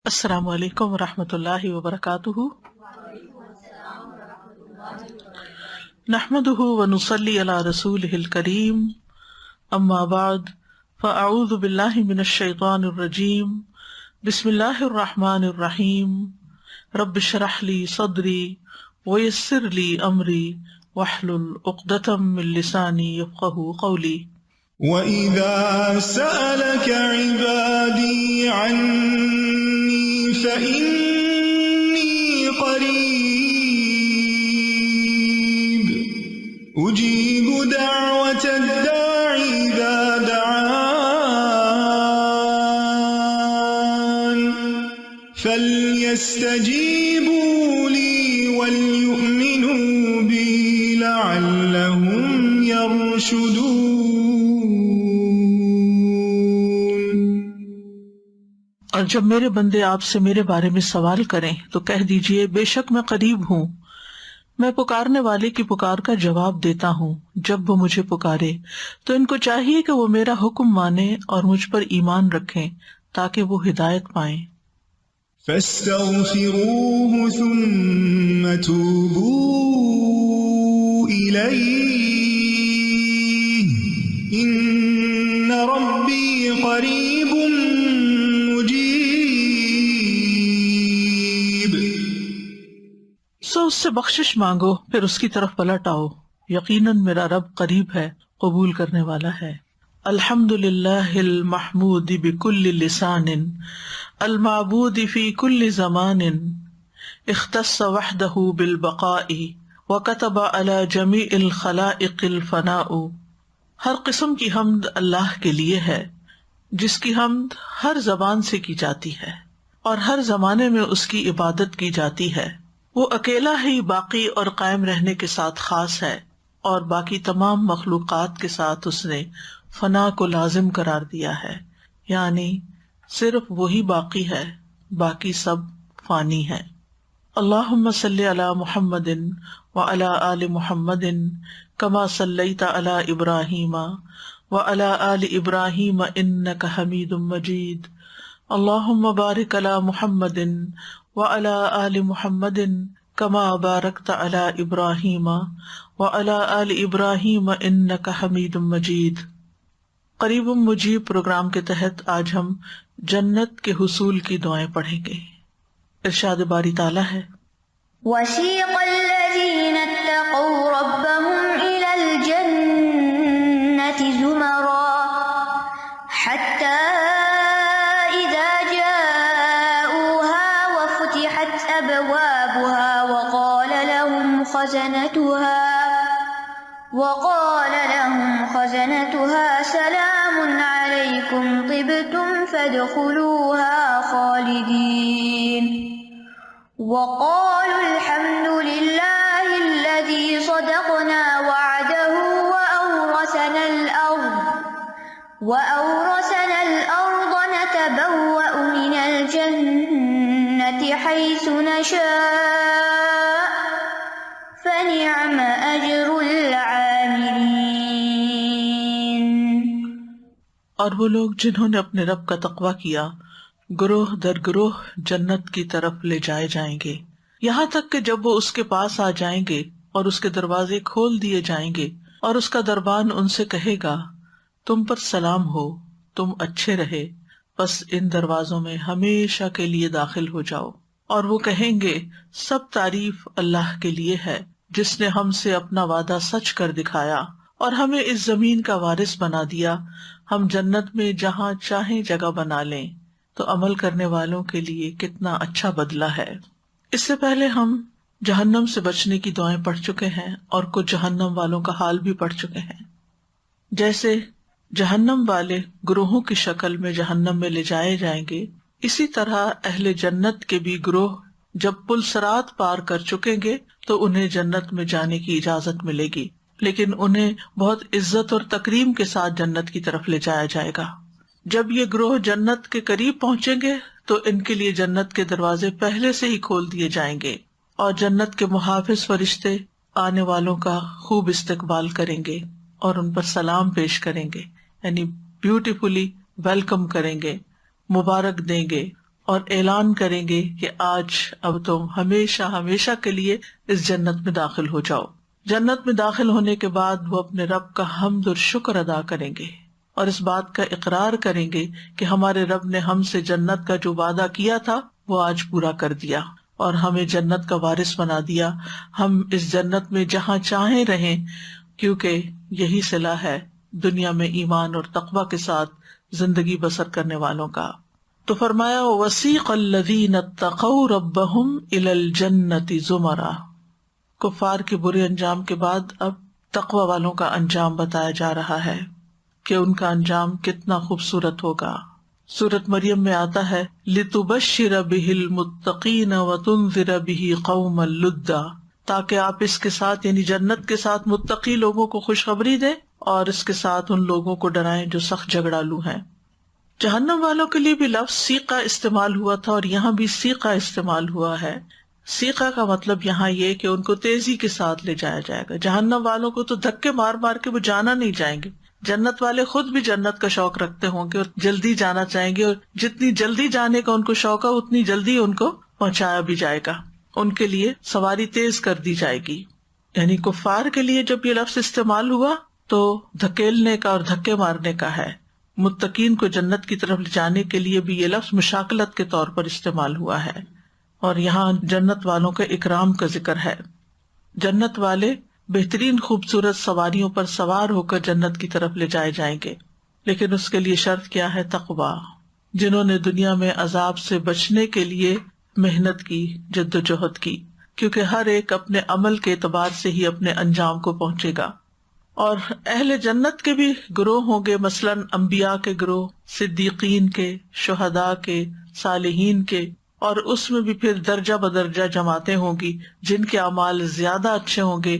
السلام علیکم ورحمۃ اللہ وبرکاتہ۔ نحمده ونصلی علی رسولہ الکریم، اما بعد فاعوذ باللہ من الشیطان الرجیم، بسم اللہ الرحمن الرحیم، رب اشرح لی صدری ویسر لی امری واحلل عقدۃ من لسانی یفقہوا قولی۔ وَإِذَا سَأَلَكَ عِبَادِي عَنِّي فَإِنِّي قَرِيبٌ أُجِيبُ دَعْوَةَ الدَّاعِ إِذَا دَعَانِ فَلْيَسْتَجِيبُوا لِي وَلْيُؤْمِنُوا بِي لَعَلَّهُمْ يَرْشُدُونَ۔ اور جب میرے بندے آپ سے میرے بارے میں سوال کریں تو کہہ دیجئے بے شک میں قریب ہوں، میں پکارنے والے کی پکار کا جواب دیتا ہوں۔ جب وہ مجھے پکارے تو ان کو چاہیے کہ وہ میرا حکم مانیں اور مجھ پر ایمان رکھیں تاکہ وہ ہدایت پائیں۔ فَاسْتَغْفِرُوهُ ثُمَّ تُوبُوا إِلَيْهِ إِنَّ رَبِّي قَرِيبٌ مُجِيبٌ۔ سو اس سے بخشش مانگو، پھر اس کی طرف پلٹ آؤ، یقیناً میرا رب قریب ہے، قبول کرنے والا ہے۔ الحمد للہ المحمود بکل لسان المعبود فی کل زمان اختص وحدہ بالبقاء وکتب علی جمیع الخلائق الفناء۔ ہر قسم کی حمد اللہ کے لیے ہے، جس کی حمد ہر زبان سے کی جاتی ہے اور ہر زمانے میں اس کی عبادت کی جاتی ہے۔ وہ اکیلا ہی باقی اور قائم رہنے کے ساتھ خاص ہے، اور باقی تمام مخلوقات کے ساتھ اس نے فنا کو لازم قرار دیا ہے، یعنی صرف وہی باقی ہے، باقی سب فانی ہے۔ اللہم صلی علی محمد وعلی آل محمد کما صلیت علی ابراہیم وعلی آل ابراہیم انک حمید مجید۔ اللہم بارک علی محمد وعلی آل محمد کما بارکت علی ابراہیم وعلی آل ابراہیم انک حمید مجید۔ قریب مجیب پروگرام کے تحت آج ہم جنت کے حصول کی دعائیں پڑھیں گے۔ ارشاد باری تعالیٰ ہے، وَسِيقَ الَّذِينَ اتَّقَوْا رَبَّهُمْ إِلَى الْجَنَّةِ زُمَرًا حَتَّى إِذَا جَاءُوهَا وَفُتِحَتْ أَبْوَابُهَا وَقَالَ لَهُمْ خَزَنَتُهَا سَلَامٌ عَلَيْكُمْ طِبْتُمْ فَادْخُلُوهَا خَالِدِينَ وَقَالُوا الْحَمْدُ لِلَّهِ الَّذِي صَدَقْنَا وَعْدَهُ وَأَوْرَثَنَا الْأَرْضَ نَتَبَوَّأُ مِنَ الْجَنَّةِ حَيْثُ نَشَاءُ فَنِعْمَ أَجْرُ الْعَامِلِينَ۔ اور وہ لوگ جنہوں نے اپنے رب کا تقویٰ کیا گروہ در گروہ جنت کی طرف لے جائے جائیں گے، یہاں تک کہ جب وہ اس کے پاس آ جائیں گے اور اس کے دروازے کھول دیے جائیں گے اور اس کا دربان ان سے کہے گا تم پر سلام ہو، تم اچھے رہے، بس ان دروازوں میں ہمیشہ کے لیے داخل ہو جاؤ۔ اور وہ کہیں گے سب تعریف اللہ کے لیے ہے جس نے ہم سے اپنا وعدہ سچ کر دکھایا اور ہمیں اس زمین کا وارث بنا دیا، ہم جنت میں جہاں چاہیں جگہ بنا لیں، تو عمل کرنے والوں کے لیے کتنا اچھا بدلہ ہے۔ اس سے پہلے ہم جہنم سے بچنے کی دعائیں پڑھ چکے ہیں اور کچھ جہنم والوں کا حال بھی پڑھ چکے ہیں۔ جیسے جہنم والے گروہوں کی شکل میں جہنم میں لے جائے جائیں گے، اسی طرح اہل جنت کے بھی گروہ جب پل صراط پار کر چکیں گے تو انہیں جنت میں جانے کی اجازت ملے گی، لیکن انہیں بہت عزت اور تکریم کے ساتھ جنت کی طرف لے جایا جائے گا۔ جب یہ گروہ جنت کے قریب پہنچیں گے تو ان کے لیے جنت کے دروازے پہلے سے ہی کھول دیے جائیں گے، اور جنت کے محافظ فرشتے آنے والوں کا خوب استقبال کریں گے اور ان پر سلام پیش کریں گے، یعنی بیوٹیفلی ویلکم کریں گے، مبارک دیں گے، اور اعلان کریں گے کہ آج اب تم ہمیشہ ہمیشہ کے لیے اس جنت میں داخل ہو جاؤ۔ جنت میں داخل ہونے کے بعد وہ اپنے رب کا حمد اور شکر ادا کریں گے اور اس بات کا اقرار کریں گے کہ ہمارے رب نے ہم سے جنت کا جو وعدہ کیا تھا وہ آج پورا کر دیا اور ہمیں جنت کا وارث بنا دیا۔ ہم اس جنت میں جہاں چاہیں رہیں، کیونکہ یہی صلہ ہے دنیا میں ایمان اور تقوی کے ساتھ زندگی بسر کرنے والوں کا۔ تو فرمایا وَوَسِيقَ الَّذِينَ اتَّقَوْا رَبَّهُمْ إِلَى الْجَنَّةِ زُمَرًا۔ کفار کے برے انجام کے بعد اب تقوی والوں کا انجام بتایا جا رہا ہے کہ ان کا انجام کتنا خوبصورت ہوگا۔ سورۃ مریم میں آتا ہے لِتُبَشِّرَ بِهِ الْمُتَّقِينَ وَتُنذِرَ بِهِ قَوْمًا لُدًّا، تاکہ آپ اس کے ساتھ یعنی جنت کے ساتھ متقی لوگوں کو خوشخبری دیں اور اس کے ساتھ ان لوگوں کو ڈرائیں جو سخت جھگڑالو ہیں۔ جہنم والوں کے لیے بھی لفظ سیقہ استعمال ہوا تھا اور یہاں بھی سیقہ استعمال ہوا ہے۔ سیقہ کا مطلب یہاں یہ کہ ان کو تیزی کے ساتھ لے جایا جائے گا۔ جہنم والوں کو تو دھکے مار مار کے وہ جانا نہیں جائیں گے، جنت والے خود بھی جنت کا شوق رکھتے ہوں گے اور جلدی جانا چاہیں گے، اور جتنی جلدی جانے کا ان کو شوق ہے اتنی جلدی ان کو پہنچایا بھی جائے گا، ان کے لیے سواری تیز کر دی جائے گی۔ یعنی کفار کے لیے جب یہ لفظ استعمال ہوا تو دھکیلنے کا اور دھکے مارنے کا ہے، متقین کو جنت کی طرف لے جانے کے لیے بھی یہ لفظ مشاکلت کے طور پر استعمال ہوا ہے، اور یہاں جنت والوں کے اکرام کا ذکر ہے۔ جنت والے بہترین خوبصورت سواریوں پر سوار ہو کر جنت کی طرف لے جائے جائیں گے، لیکن اس کے لیے شرط کیا ہے؟ تقویٰ، جنہوں نے دنیا میں عذاب سے بچنے کے لیے محنت کی، جد و جہد کی، کیونکہ ہر ایک اپنے عمل کے اعتبار سے ہی اپنے انجام کو پہنچے گا۔ اور اہل جنت کے بھی گروہ ہوں گے، مثلاً انبیاء کے گروہ، صدیقین کے، شہداء کے، صالحین کے، اور اس میں بھی پھر درجہ بدرجہ جماعتیں ہوں گی۔ جن کے اعمال زیادہ اچھے ہوں گے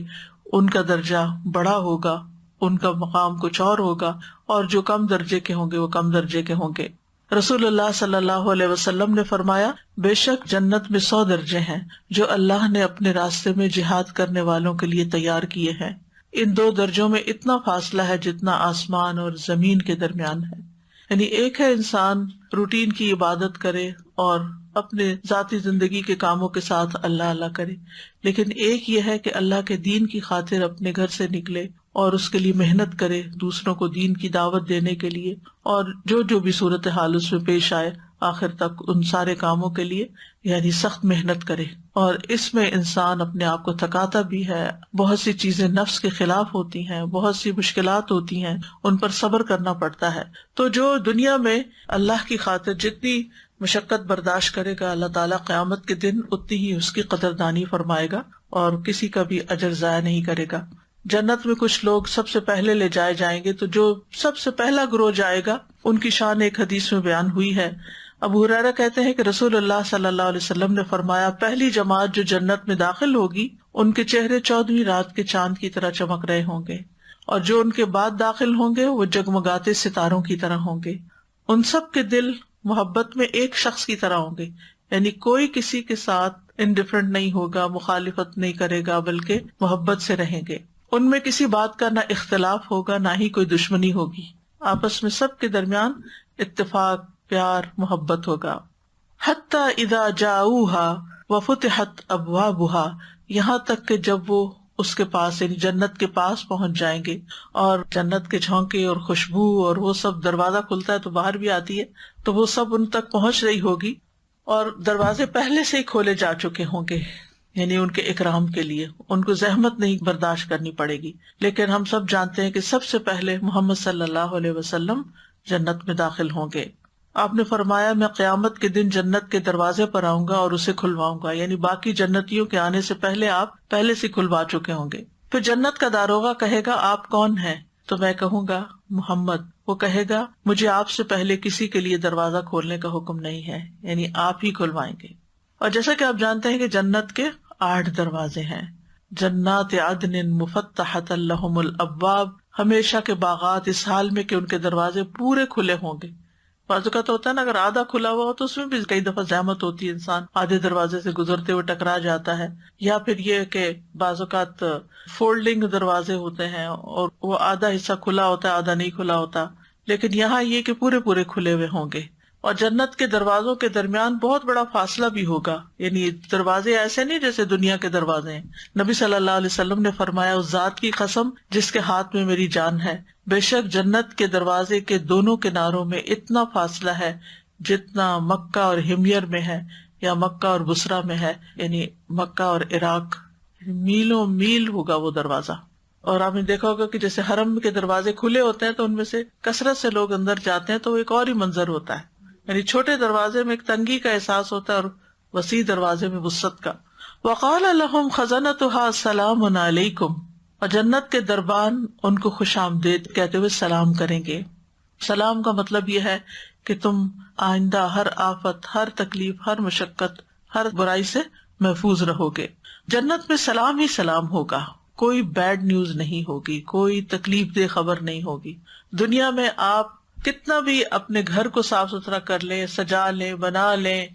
ان کا درجہ بڑا ہوگا، ان کا مقام کچھ اور ہوگا، اور جو کم درجے کے ہوں گے وہ کم درجے کے ہوں گے۔ رسول اللہ صلی اللہ علیہ وسلم نے فرمایا بے شک جنت میں 100 درجے ہیں جو اللہ نے اپنے راستے میں جہاد کرنے والوں کے لیے تیار کیے ہیں۔ ان 2 درجوں میں اتنا فاصلہ ہے جتنا آسمان اور زمین کے درمیان ہے۔ یعنی ایک ہے انسان روٹین کی عبادت کرے اور اپنے ذاتی زندگی کے کاموں کے ساتھ اللہ اللہ کرے، لیکن ایک یہ ہے کہ اللہ کے دین کی خاطر اپنے گھر سے نکلے اور اس کے لیے محنت کرے، دوسروں کو دین کی دعوت دینے کے لیے، اور جو بھی صورتحال اس میں پیش آئے آخر تک ان سارے کاموں کے لیے یعنی سخت محنت کرے۔ اور اس میں انسان اپنے آپ کو تھکاتا بھی ہے، بہت سی چیزیں نفس کے خلاف ہوتی ہیں، بہت سی مشکلات ہوتی ہیں، ان پر صبر کرنا پڑتا ہے۔ تو جو دنیا میں اللہ کی خاطر جتنی مشقت برداشت کرے گا، اللہ تعالیٰ قیامت کے دن اتنی ہی اس کی قدردانی فرمائے گا اور کسی کا بھی اجر ضائع نہیں کرے گا۔ جنت میں کچھ لوگ سب سے پہلے لے جائے جائیں گے، تو جو سب سے پہلا گروہ جائے گا ان کی شان ایک حدیث میں بیان ہوئی ہے۔ ابو ہریرہ کہتے ہیں کہ رسول اللہ صلی اللہ علیہ وسلم نے فرمایا پہلی جماعت جو جنت میں داخل ہوگی ان کے چہرے 14ویں رات کے چاند کی طرح چمک رہے ہوں گے، اور جو ان کے بعد داخل ہوں گے وہ جگمگاتے ستاروں کی طرح ہوں گے۔ ان سب کے دل محبت میں ایک شخص کی طرح ہوں گے، یعنی کوئی کسی کے ساتھ انڈیفرنٹ نہیں ہوگا، مخالفت نہیں کرے گا، بلکہ محبت سے رہیں گے۔ ان میں کسی بات کا نہ اختلاف ہوگا نہ ہی کوئی دشمنی ہوگی، آپس میں سب کے درمیان اتفاق، پیار، محبت ہوگا۔ حتی اذا جاؤوها وفتحت ابوابها، یہاں تک کہ جب وہ اس کے پاس یعنی جنت کے پاس پہنچ جائیں گے اور جنت کے جھونکے اور خوشبو اور وہ سب، دروازہ کھلتا ہے تو باہر بھی آتی ہے، تو وہ سب ان تک پہنچ رہی ہوگی، اور دروازے پہلے سے ہی کھولے جا چکے ہوں گے، یعنی ان کے اکرام کے لیے ان کو زحمت نہیں برداشت کرنی پڑے گی۔ لیکن ہم سب جانتے ہیں کہ سب سے پہلے محمد صلی اللہ علیہ وسلم جنت میں داخل ہوں گے۔ آپ نے فرمایا میں قیامت کے دن جنت کے دروازے پر آؤں گا اور اسے کھلواؤں گا، یعنی باقی جنتیوں کے آنے سے پہلے آپ پہلے سے کھلوا چکے ہوں گے۔ پھر جنت کا داروغہ کہے گا آپ کون ہیں؟ تو میں کہوں گا محمد۔ وہ کہے گا مجھے آپ سے پہلے کسی کے لیے دروازہ کھولنے کا حکم نہیں ہے، یعنی آپ ہی کھلوائیں گے۔ اور جیسا کہ آپ جانتے ہیں کہ جنت کے 8 دروازے ہیں، جنات عدن مفتحۃ لہم الابواب، ہمیشہ کے باغات اس حال میں کہ ان کے دروازے پورے کھلے ہوں گے۔ بعض اوقات ہوتا ہے نا، اگر آدھا کھلا ہوا ہو تو اس میں بھی کئی دفعہ زحمت ہوتی ہے، انسان آدھے دروازے سے گزرتے ہوئے ٹکرا جاتا ہے، یا پھر یہ کہ بعض اوقات فولڈنگ دروازے ہوتے ہیں اور وہ آدھا حصہ کھلا ہوتا ہے آدھا نہیں کھلا ہوتا، لیکن یہاں یہ کہ پورے پورے کھلے ہوئے ہوں گے، اور جنت کے دروازوں کے درمیان بہت بڑا فاصلہ بھی ہوگا، یعنی دروازے ایسے نہیں جیسے دنیا کے دروازے ہیں. نبی صلی اللہ علیہ وسلم نے فرمایا، اس ذات کی قسم جس کے ہاتھ میں میری جان ہے، بے شک جنت کے دروازے کے دونوں کناروں میں اتنا فاصلہ ہے جتنا مکہ اور ہمیر میں ہے یا مکہ اور بصرہ میں ہے، یعنی مکہ اور عراق، میلوں میل ہوگا وہ دروازہ. اور آپ نے دیکھا ہوگا کہ جیسے حرم کے دروازے کھلے ہوتے ہیں تو ان میں سے کثرت سے لوگ اندر جاتے ہیں تو وہ ایک اور ہی منظر ہوتا ہے، یعنی چھوٹے دروازے میں ایک تنگی کا احساس ہوتا ہے اور وسیع دروازے میں وسعت کا. وقال لهم خزنتها سلام علیکم، اور جنت کے دربان ان کو خوش آمدید کہتے ہوئے سلام کریں گے. سلام کا مطلب یہ ہے کہ تم آئندہ ہر آفت، ہر تکلیف، ہر مشقت، ہر برائی سے محفوظ رہو گے. جنت میں سلام ہی سلام ہوگا، کوئی بیڈ نیوز نہیں ہوگی، کوئی تکلیف دہ خبر نہیں ہوگی. دنیا میں آپ کتنا بھی اپنے گھر کو صاف ستھرا کر لیں، سجا لیں، بنا لیں،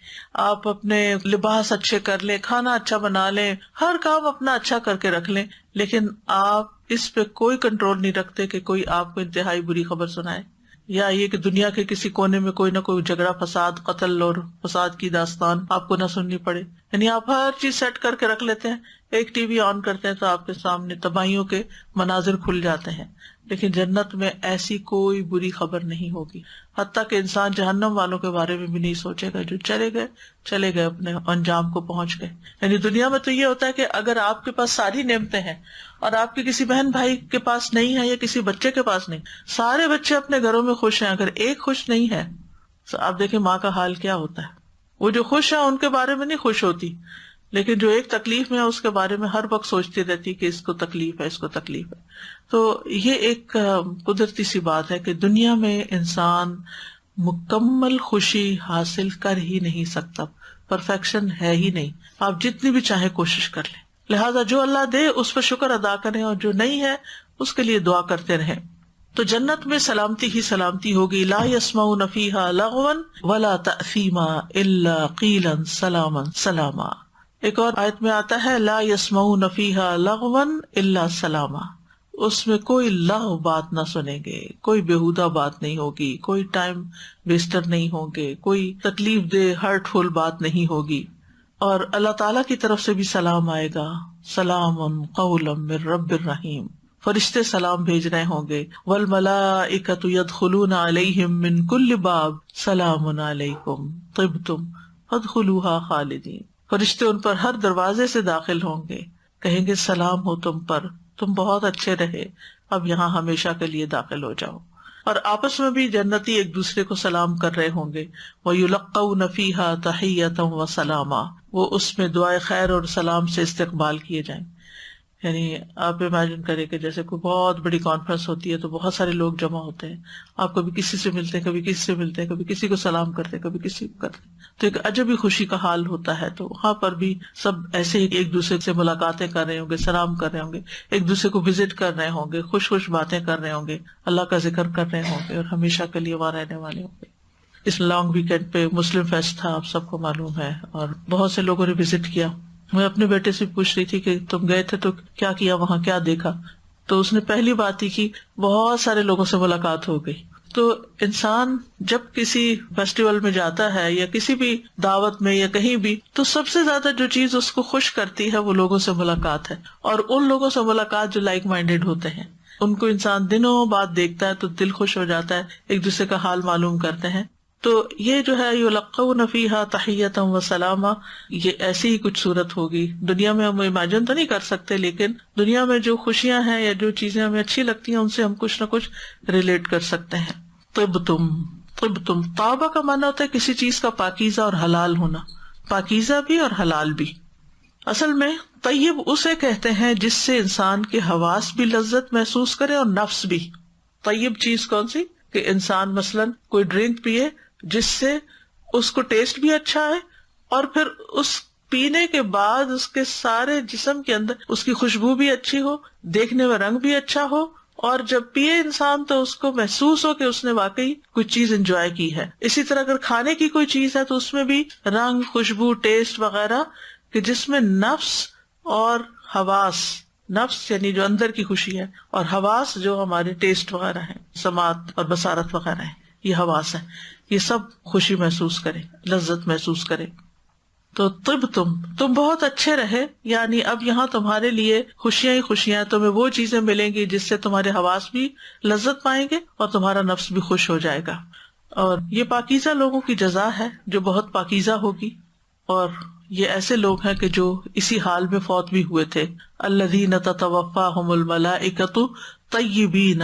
آپ اپنے لباس اچھے کر لیں، کھانا اچھا بنا لیں، ہر کام اپنا اچھا کر کے رکھ لیں، لیکن آپ اس پہ کوئی کنٹرول نہیں رکھتے کہ کوئی آپ کو انتہائی بری خبر سنائے، یا یہ کہ دنیا کے کسی کونے میں کوئی نہ کوئی جھگڑا، فساد، قتل اور فساد کی داستان آپ کو نہ سننی پڑے. یعنی آپ ہر چیز سیٹ کر کے رکھ لیتے ہیں، ایک ٹی وی آن کرتے ہیں تو آپ کے سامنے تباہیوں کے مناظر کھل جاتے ہیں. لیکن جنت میں ایسی کوئی بری خبر نہیں ہوگی، حتیٰ کہ انسان جہنم والوں کے بارے میں بھی نہیں سوچے گا، جو چلے گئے اپنے انجام کو پہنچ گئے. یعنی دنیا میں تو یہ ہوتا ہے کہ اگر آپ کے پاس ساری نعمتیں ہیں اور آپ کے کسی بہن بھائی کے پاس نہیں ہے یا کسی بچے کے پاس نہیں، سارے بچے اپنے گھروں میں خوش ہیں، اگر ایک خوش نہیں ہے تو آپ دیکھیں ماں کا حال کیا ہوتا ہے. وہ جو خوش ہے ان کے بارے میں نہیں خوش ہوتی، لیکن جو ایک تکلیف میں ہے اس کے بارے میں ہر وقت سوچتی رہتی کہ اس کو تکلیف ہے، اس کو تکلیف ہے. تو یہ ایک قدرتی سی بات ہے کہ دنیا میں انسان مکمل خوشی حاصل کر ہی نہیں سکتا، پرفیکشن ہے ہی نہیں، آپ جتنی بھی چاہے کوشش کر لیں. لہٰذا جو اللہ دے اس پر شکر ادا کریں، اور جو نہیں ہے اس کے لیے دعا کرتے رہیں. تو جنت میں سلامتی ہی سلامتی ہوگی. لا يسمعون فيها لغوا ولا تأثیما الا قیلا سلاما سلاما. ایک اور آیت میں آتا ہے لا يسمعون فيها لغوا الا سلاما، اس میں کوئی لغو بات نہ سنیں گے، کوئی بیہودہ بات نہیں ہوگی، کوئی ٹائم ویسٹر نہیں ہوں گے، کوئی تکلیف دہ ہرٹ فل بات نہیں ہوگی. اور اللہ تعالیٰ کی طرف سے بھی سلام آئے گا، سلام قولا من رب الرحیم، فرشتے سلام بھیج رہے ہوں گے. والملائکۃ یدخلون علیہم من کل باب سلام علیکم طبتم فادخلوها خالدین. فرشتے ان پر ہر دروازے سے داخل ہوں گے، کہیں گے سلام ہو تم پر، تم بہت اچھے رہے، اب یہاں ہمیشہ کے لیے داخل ہو جاؤ. اور آپس میں بھی جنتی ایک دوسرے کو سلام کر رہے ہوں گے. وَيُلَقَّوْنَ فِيهَا تَحِيَّةً وَسَلَامًا، وہ اس میں دعائے خیر اور سلام سے استقبال کیے جائیں. یعنی آپ امیجن کریں کہ جیسے کوئی بہت بڑی کانفرنس ہوتی ہے تو بہت سارے لوگ جمع ہوتے ہیں، آپ کبھی کسی سے ملتے ہیں، کبھی کسی سے ملتے ہیں، کبھی کسی کو سلام کرتے ہیں، کبھی کسی کو کرتے ہیں، تو ایک عجب ہی خوشی کا حال ہوتا ہے. تو وہاں پر بھی سب ایسے ہی ایک دوسرے سے ملاقاتیں کر رہے ہوں گے، سلام کر رہے ہوں گے، ایک دوسرے کو وزٹ کر رہے ہوں گے، خوش خوش باتیں کر رہے ہوں گے، اللہ کا ذکر کر رہے ہوں گے، اور ہمیشہ کے لیے وہاں رہنے والے ہوں گے. اس لانگ ویکینڈ پہ مسلم فیسٹ تھا، آپ سب کو معلوم ہے، اور بہت سے لوگوں نے وزٹ کیا. میں اپنے بیٹے سے پوچھ رہی تھی کہ تم گئے تھے تو کیا کیا وہاں، کیا دیکھا؟ تو اس نے پہلی بات ہی کی، بہت سارے لوگوں سے ملاقات ہو گئی. تو انسان جب کسی فیسٹیول میں جاتا ہے یا کسی بھی دعوت میں یا کہیں بھی، تو سب سے زیادہ جو چیز اس کو خوش کرتی ہے وہ لوگوں سے ملاقات ہے، اور ان لوگوں سے ملاقات جو لائک مائنڈیڈ ہوتے ہیں. ان کو انسان دنوں بعد دیکھتا ہے تو دل خوش ہو جاتا ہے، ایک دوسرے کا حال معلوم کرتے ہیں. تو یہ جو ہے یلقون فیہا تحیۃ و سلاما، یہ ایسی ہی کچھ صورت ہوگی. دنیا میں ہم امیجن تو نہیں کر سکتے، لیکن دنیا میں جو خوشیاں ہیں یا جو چیزیں ہمیں اچھی لگتی ہیں ان سے ہم کچھ نہ کچھ ریلیٹ کر سکتے ہیں. طبتم، طبتم، طابہ کا معنی ہوتا ہے کسی چیز کا پاکیزہ اور حلال ہونا، پاکیزہ بھی اور حلال بھی. اصل میں طیب اسے کہتے ہیں جس سے انسان کے حواس بھی لذت محسوس کرے اور نفس بھی. طیب چیز کون سی؟ کہ انسان مثلاً کوئی ڈرنک پیے جس سے اس کو ٹیسٹ بھی اچھا ہے، اور پھر اس پینے کے بعد اس کے سارے جسم کے اندر اس کی خوشبو بھی اچھی ہو، دیکھنے میں رنگ بھی اچھا ہو، اور جب پیے انسان تو اس کو محسوس ہو کہ اس نے واقعی کوئی چیز انجوائے کی ہے. اسی طرح اگر کھانے کی کوئی چیز ہے تو اس میں بھی رنگ، خوشبو، ٹیسٹ وغیرہ، کہ جس میں نفس اور حواس، نفس یعنی جو اندر کی خوشی ہے، اور حواس جو ہمارے ٹیسٹ وغیرہ ہیں، سماعت اور بصارت وغیرہ ہیں، یہ حواس ہیں. یہ سب خوشی محسوس کریں، لذت محسوس کریں. تو طب تم بہت اچھے رہے، یعنی اب یہاں تمہارے لیے خوشیاں ہی خوشیاں، تمہیں وہ چیزیں ملیں گی جس سے تمہارے حواس بھی لذت پائیں گے اور تمہارا نفس بھی خوش ہو جائے گا. اور یہ پاکیزہ لوگوں کی جزا ہے جو بہت پاکیزہ ہوگی، اور یہ ایسے لوگ ہیں کہ جو اسی حال میں فوت بھی ہوئے تھے. الذین تتوفاہم الملائکۃ طیبین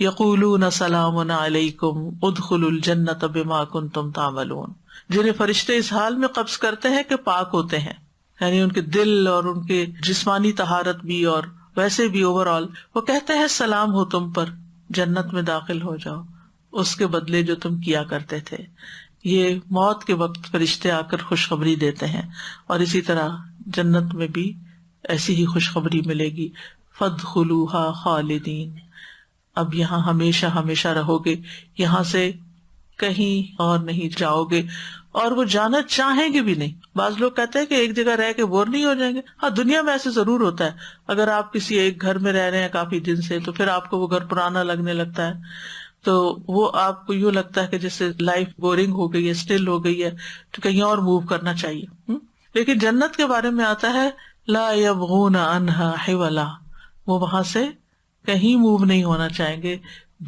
یقولون سلام علیکم ادخلوا الجنۃ بما کنتم تعملون، جنہیں فرشتے اس حال میں قبض کرتے ہیں کہ پاک ہوتے ہیں، یعنی ان کے دل اور ان کے جسمانی طہارت بھی اور ویسے بھی اوور آل، وہ کہتے ہیں سلام ہو تم پر، جنت میں داخل ہو جاؤ اس کے بدلے جو تم کیا کرتے تھے. یہ موت کے وقت فرشتے آ کر خوشخبری دیتے ہیں، اور اسی طرح جنت میں بھی ایسی ہی خوشخبری ملے گی. فادخلوها خالدین، اب یہاں ہمیشہ ہمیشہ رہو گے، یہاں سے کہیں اور نہیں جاؤ گے، اور وہ جانا چاہیں گے بھی نہیں. بعض لوگ کہتے ہیں کہ ایک جگہ رہ کے بور نہیں ہو جائیں گے. ہاں دنیا میں ایسے ضرور ہوتا ہے، اگر آپ کسی ایک گھر میں رہ رہے ہیں کافی دن سے تو پھر آپ کو وہ گھر پرانا لگنے لگتا ہے، تو وہ آپ کو یوں لگتا ہے کہ جیسے لائف بورنگ ہو گئی ہے، اسٹل ہو گئی ہے، تو کہیں اور موو کرنا چاہیے. لیکن جنت کے بارے میں آتا ہے لا یبغون عنہا حولا، وہ وہاں سے کہیں موو نہیں ہونا چاہیں گے.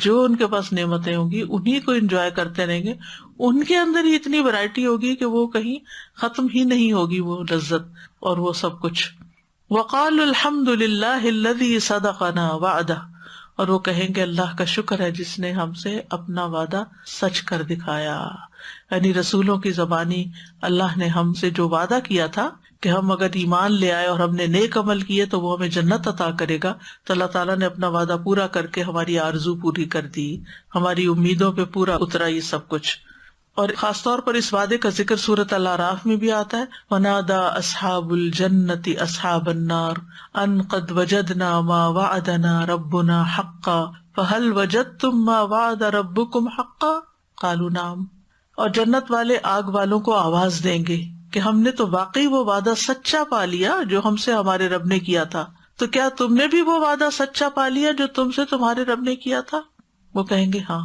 جو ان کے پاس نعمتیں ہوں گی انہی کو انجوائے کرتے رہیں گے. ان کے اندر ہی اتنی ورائٹی ہوگی کہ وہ کہیں ختم ہی نہیں ہوگی وہ لذت اور وہ سب کچھ. وقالوا الحمد للہ الذی صدقنا وعدہ، اور وہ کہیں گے اللہ کا شکر ہے جس نے ہم سے اپنا وعدہ سچ کر دکھایا. یعنی رسولوں کی زبانی اللہ نے ہم سے جو وعدہ کیا تھا کہ ہم اگر ایمان لے آئے اور ہم نے نیک عمل کیے تو وہ ہمیں جنت عطا کرے گا، تو اللہ تعالیٰ نے اپنا وعدہ پورا کر کے ہماری آرزو پوری کر دی، ہماری امیدوں پہ پورا اترا یہ سب کچھ. اور خاص طور پر اس وعدے کا ذکر سورۃ الاعراف میں بھی آتا ہے، وَنَادَى أَصْحَابُ الْجَنَّةِ أَصْحَابَ النَّارِ أَنْ قَدْ وَجَدْنَا مَا وَعَدَنَا رَبُّنَا حَقًّا فَهَلْ وَجَدْتُم مَّا وَعَدَ رَبُّكُمْ حَقًّا قَالُوا نَعَمْ. اور جنت والے آگ والوں کو آواز دیں گے کہ ہم نے تو واقعی وہ وعدہ سچا پا لیا جو ہم سے ہمارے رب نے کیا تھا، تو کیا تم نے بھی وہ وعدہ سچا پا لیا جو تم سے تمہارے رب نے کیا تھا؟ وہ کہیں گے ہاں،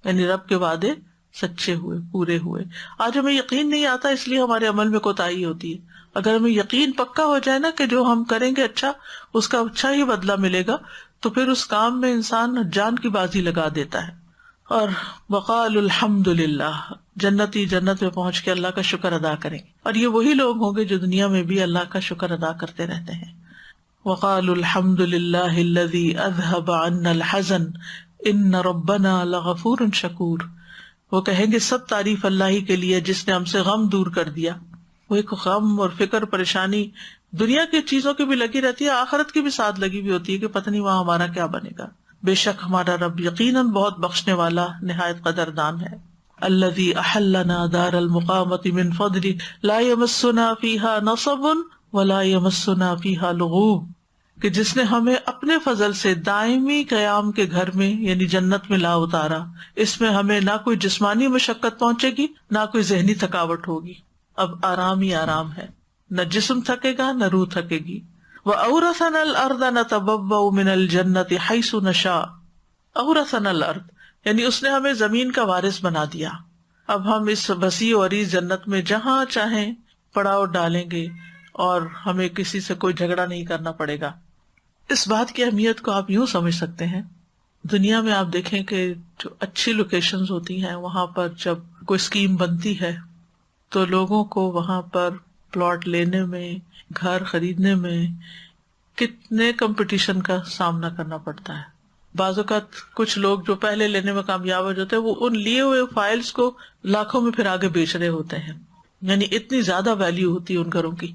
یعنی رب کے وعدے سچے ہوئے، پورے ہوئے. آج ہمیں یقین نہیں آتا اس لیے ہمارے عمل میں کوتاہی ہوتی ہے. اگر ہمیں یقین پکا ہو جائے نا کہ جو ہم کریں گے اچھا، اس کا اچھا ہی بدلہ ملے گا، تو پھر اس کام میں انسان جان کی بازی لگا دیتا ہے. اور وقال الحمد للہ، جنتی جنت میں پہنچ کے اللہ کا شکر ادا کریں گے، اور یہ وہی لوگ ہوں گے جو دنیا میں بھی اللہ کا شکر ادا کرتے رہتے ہیں. وقال الحمد للہ الذی اذهب عنا الحزن ان ربنا لغفور شکور. وہ کہیں گے سب تعریف اللہ ہی کے لیے جس نے ہم سے غم دور کر دیا. وہ ایک غم اور فکر پریشانی دنیا کی چیزوں کی بھی لگی رہتی ہے، آخرت کی بھی ساتھ لگی بھی ہوتی ہے کہ پتہ نہیں وہاں ہمارا کیا بنے گا. بے شک ہمارا رب یقیناً بہت بخشنے والا نہایت قدردان ہے. الذی احلنا دار المقامۃ من فضلہ لا یمسنا فیہا نصب ولا یمسنا فیہا لغوب، کہ جس نے ہمیں اپنے فضل سے دائمی قیام کے گھر میں یعنی جنت میں لا اتارا، اس میں ہمیں نہ کوئی جسمانی مشقت پہنچے گی نہ کوئی ذہنی تھکاوٹ ہوگی. اب آرام ہی آرام ہے، نہ جسم تھکے گا نہ روح تھکے گی. وَأَوْرَثَنَا الْأَرْضَ نَتَبَوَّأُ مِنَ الْجَنَّةِ حَيْثُ نَشَاءُ. أَوْرَثَنَا الْأَرْضَ یعنی اس نے ہمیں زمین کا وارث بنا دیا. اب ہم اس وسیع و عریض جنت میں جہاں چاہیں پڑاؤ ڈالیں گے اور ہمیں کسی سے کوئی جھگڑا نہیں کرنا پڑے گا. اس بات کی اہمیت کو آپ یوں سمجھ سکتے ہیں، دنیا میں آپ دیکھیں کہ جو اچھی لوکیشنز ہوتی ہیں وہاں پر جب کوئی اسکیم بنتی ہے تو لوگوں کو وہاں پر پلاٹ لینے میں، گھر خریدنے میں کتنے کمپٹیشن کا سامنا کرنا پڑتا ہے. بعض اوقات کچھ لوگ جو پہلے لینے میں کامیاب ہو جاتے ہیں وہ ان لیے ہوئے فائلز کو لاکھوں میں پھر آگے بیچ رہے ہوتے ہیں، یعنی اتنی زیادہ ویلیو ہوتی ہے ان گھروں کی.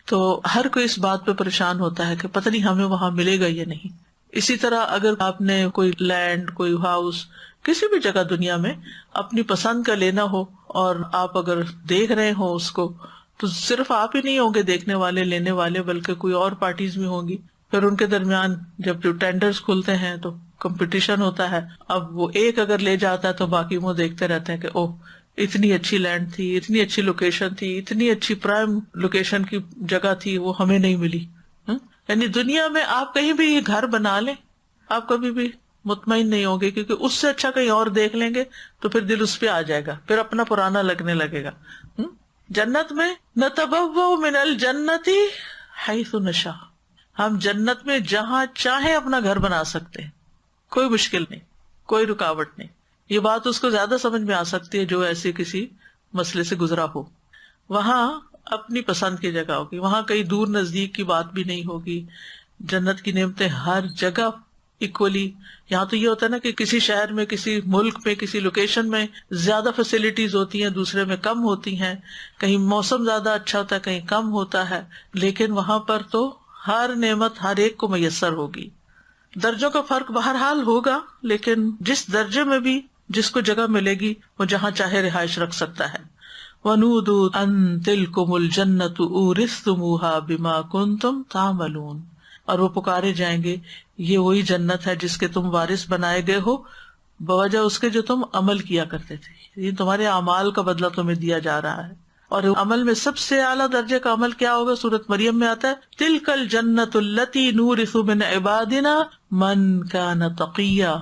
تو ہر کوئی اس بات پہ پریشان ہوتا ہے کہ پتہ نہیں ہمیں وہاں ملے گا یا نہیں. اسی طرح اگر آپ نے کوئی لینڈ، کوئی ہاؤس کسی بھی جگہ دنیا میں اپنی پسند کا لینا ہو اور آپ اگر دیکھ رہے ہو اس کو، تو صرف آپ ہی نہیں ہوں گے دیکھنے والے، لینے والے، بلکہ کوئی اور پارٹیز بھی ہوں گی. پھر ان کے درمیان جب جو ٹینڈرز کھلتے ہیں تو کمپٹیشن ہوتا ہے. اب وہ ایک اگر لے جاتا ہے تو باقی وہ دیکھتے رہتے ہیں کہ اوہ اتنی اچھی لینڈ تھی، اتنی اچھی لوکیشن تھی، اتنی اچھی پرائم لوکیشن کی جگہ تھی، وہ ہمیں نہیں ملی. یعنی دنیا میں آپ کہیں بھی یہ گھر بنا لیں، آپ کبھی بھی مطمئن نہیں ہوں گے، کیونکہ اس سے اچھا کہیں اور دیکھ لیں گے تو پھر دل اس پہ آ جائے گا، پھر اپنا پرانا لگنے لگے گا۔ جنت میں نتبوأ من الجنت حیث نشاء، ہم جنت میں جہاں چاہیں اپنا گھر بنا سکتے ہیں، کوئی مشکل نہیں، کوئی رکاوٹ نہیں۔ یہ بات اس کو زیادہ سمجھ میں آ سکتی ہے جو ایسے کسی مسئلے سے گزرا ہو۔ وہاں اپنی پسند کی جگہ ہوگی، وہاں کہیں دور نزدیک کی بات بھی نہیں ہوگی، جنت کی نعمتیں ہر جگہ ایکولی۔ یہاں تو یہ ہوتا ہے نا کہ کسی شہر میں، کسی ملک میں، کسی لوکیشن میں زیادہ فیسلٹیز ہوتی ہیں، دوسرے میں کم ہوتی ہیں، کہیں موسم زیادہ اچھا ہوتا ہے، کہیں کم ہوتا ہے، لیکن وہاں پر تو ہر نعمت ہر ایک کو میسر ہوگی۔ درجوں کا فرق بہرحال ہوگا، لیکن جس درجے میں بھی جس کو جگہ ملے گی وہ جہاں چاہے رہائش رکھ سکتا ہے۔ وَنُودُوا أَن تِلْكُمُ الْجَنَّةُ أُورِثْتُمُوهَا بِمَا كُنتُمْ تَعْمَلُونَ، اور وہ پکارے جائیں گے یہ وہی جنت ہے جس کے تم وارث بنائے گئے ہو بوجہ اس کے جو تم عمل کیا کرتے تھے، یہ تمہارے اعمال کا بدلہ تمہیں دیا جا رہا ہے۔ اور عمل میں سب سے اعلیٰ درجے کا عمل کیا ہوگا؟ سورۃ مریم میں آتا ہے تِلْكَ الْجَنَّةُ الَّتِي نُورِثُ مِنْ عِبَادِنَا مَنْ كَانَ تَقِيًّا،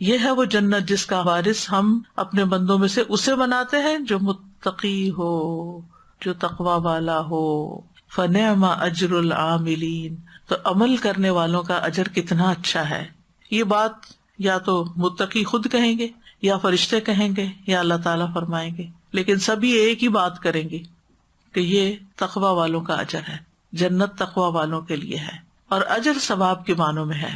یہ ہے وہ جنت جس کا وارث ہم اپنے بندوں میں سے اسے بناتے ہیں جو متقی ہو، جو تقوی والا ہو۔ فَنِعْمَ أَجْرُ الْعَامِلِينَ، تو عمل کرنے والوں کا اجر کتنا اچھا ہے۔ یہ بات یا تو متقی خود کہیں گے، یا فرشتے کہیں گے، یا اللہ تعالیٰ فرمائیں گے، لیکن سبھی ایک ہی بات کریں گے کہ یہ تقوی والوں کا اجر ہے، جنت تقوی والوں کے لیے ہے، اور اجر ثواب کے معنوں میں ہے۔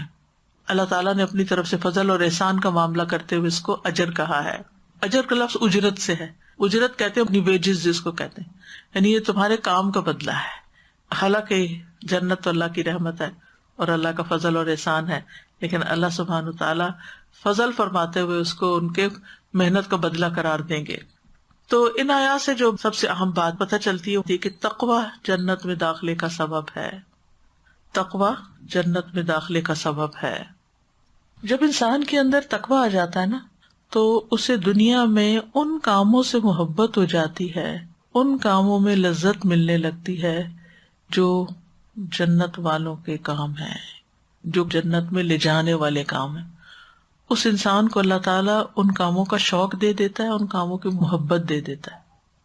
اللہ تعالیٰ نے اپنی طرف سے فضل اور احسان کا معاملہ کرتے ہوئے اس کو اجر کہا ہے۔ اجر کا لفظ اجرت سے ہے، اجرت کہتے ہیں اپنی ویجز جس کو کہتے ہیں، یعنی یہ تمہارے کام کا بدلہ ہے۔ حالانکہ جنت تو اللہ کی رحمت ہے اور اللہ کا فضل اور احسان ہے، لیکن اللہ سبحانہ تعالیٰ فضل فرماتے ہوئے اس کو ان کے محنت کا بدلہ قرار دیں گے۔ تو ان آیات سے جو سب سے اہم بات پتہ چلتی ہے کہ تقوی جنت میں داخلے کا سبب ہے، تقوی جنت میں داخلے کا سبب ہے۔ جب انسان کے اندر تقوی آ جاتا ہے نا تو اسے دنیا میں ان کاموں سے محبت ہو جاتی ہے، ان کاموں میں لذت ملنے لگتی ہے جو جنت والوں کے کام ہیں، جو جنت میں لے جانے والے کام ہیں۔ اس انسان کو اللہ تعالیٰ ان کاموں کا شوق دے دیتا ہے، ان کاموں کی محبت دے دیتا ہے۔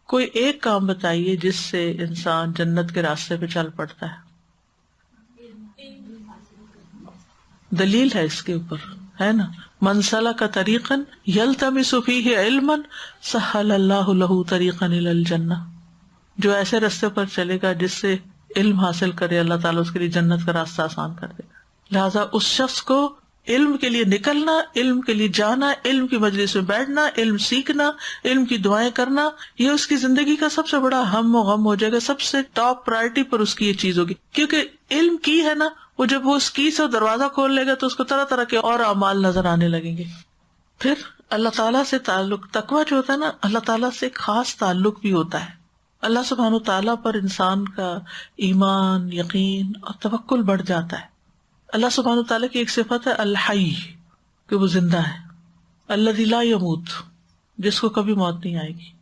کوئی ایک کام بتائیے جس سے انسان جنت کے راستے پہ چل پڑتا ہے، دلیل ہے اس کے اوپر، ہے نا؟ من سلک طریقا یلتمس فیہ علما سہل اللہ لہ طریقا الی الجنہ، جو ایسے راستے پر چلے گا جس سے علم حاصل کرے اللہ تعالیٰ اس کے لیے جنت کا راستہ آسان کر دے۔ لہٰذا اس شخص کو علم کے لیے نکلنا، علم کے لیے جانا، علم کی مجلس میں بیٹھنا، علم سیکھنا، علم کی دعائیں کرنا، یہ اس کی زندگی کا سب سے بڑا ہم و غم ہو جائے گا، سب سے ٹاپ پرائرٹی پر اس کی یہ چیز ہوگی، کیونکہ علم کی ہے نا، وہ جب وہ اس کی سے دروازہ کھول لے گا تو اس کو طرح طرح کے اور اعمال نظر آنے لگیں گے۔ پھر اللہ تعالیٰ سے تعلق، تقویٰ جو ہوتا ہے نا، اللہ تعالیٰ سے خاص تعلق بھی ہوتا ہے۔ اللہ سبحانہ تعالیٰ پر انسان کا ایمان، یقین اور توکل بڑھ جاتا ہے۔ اللہ سبحانہ تعالیٰ کی ایک صفت ہے الحی، کہ وہ زندہ ہے، الذی لا یموت، جس کو کبھی موت نہیں آئے گی۔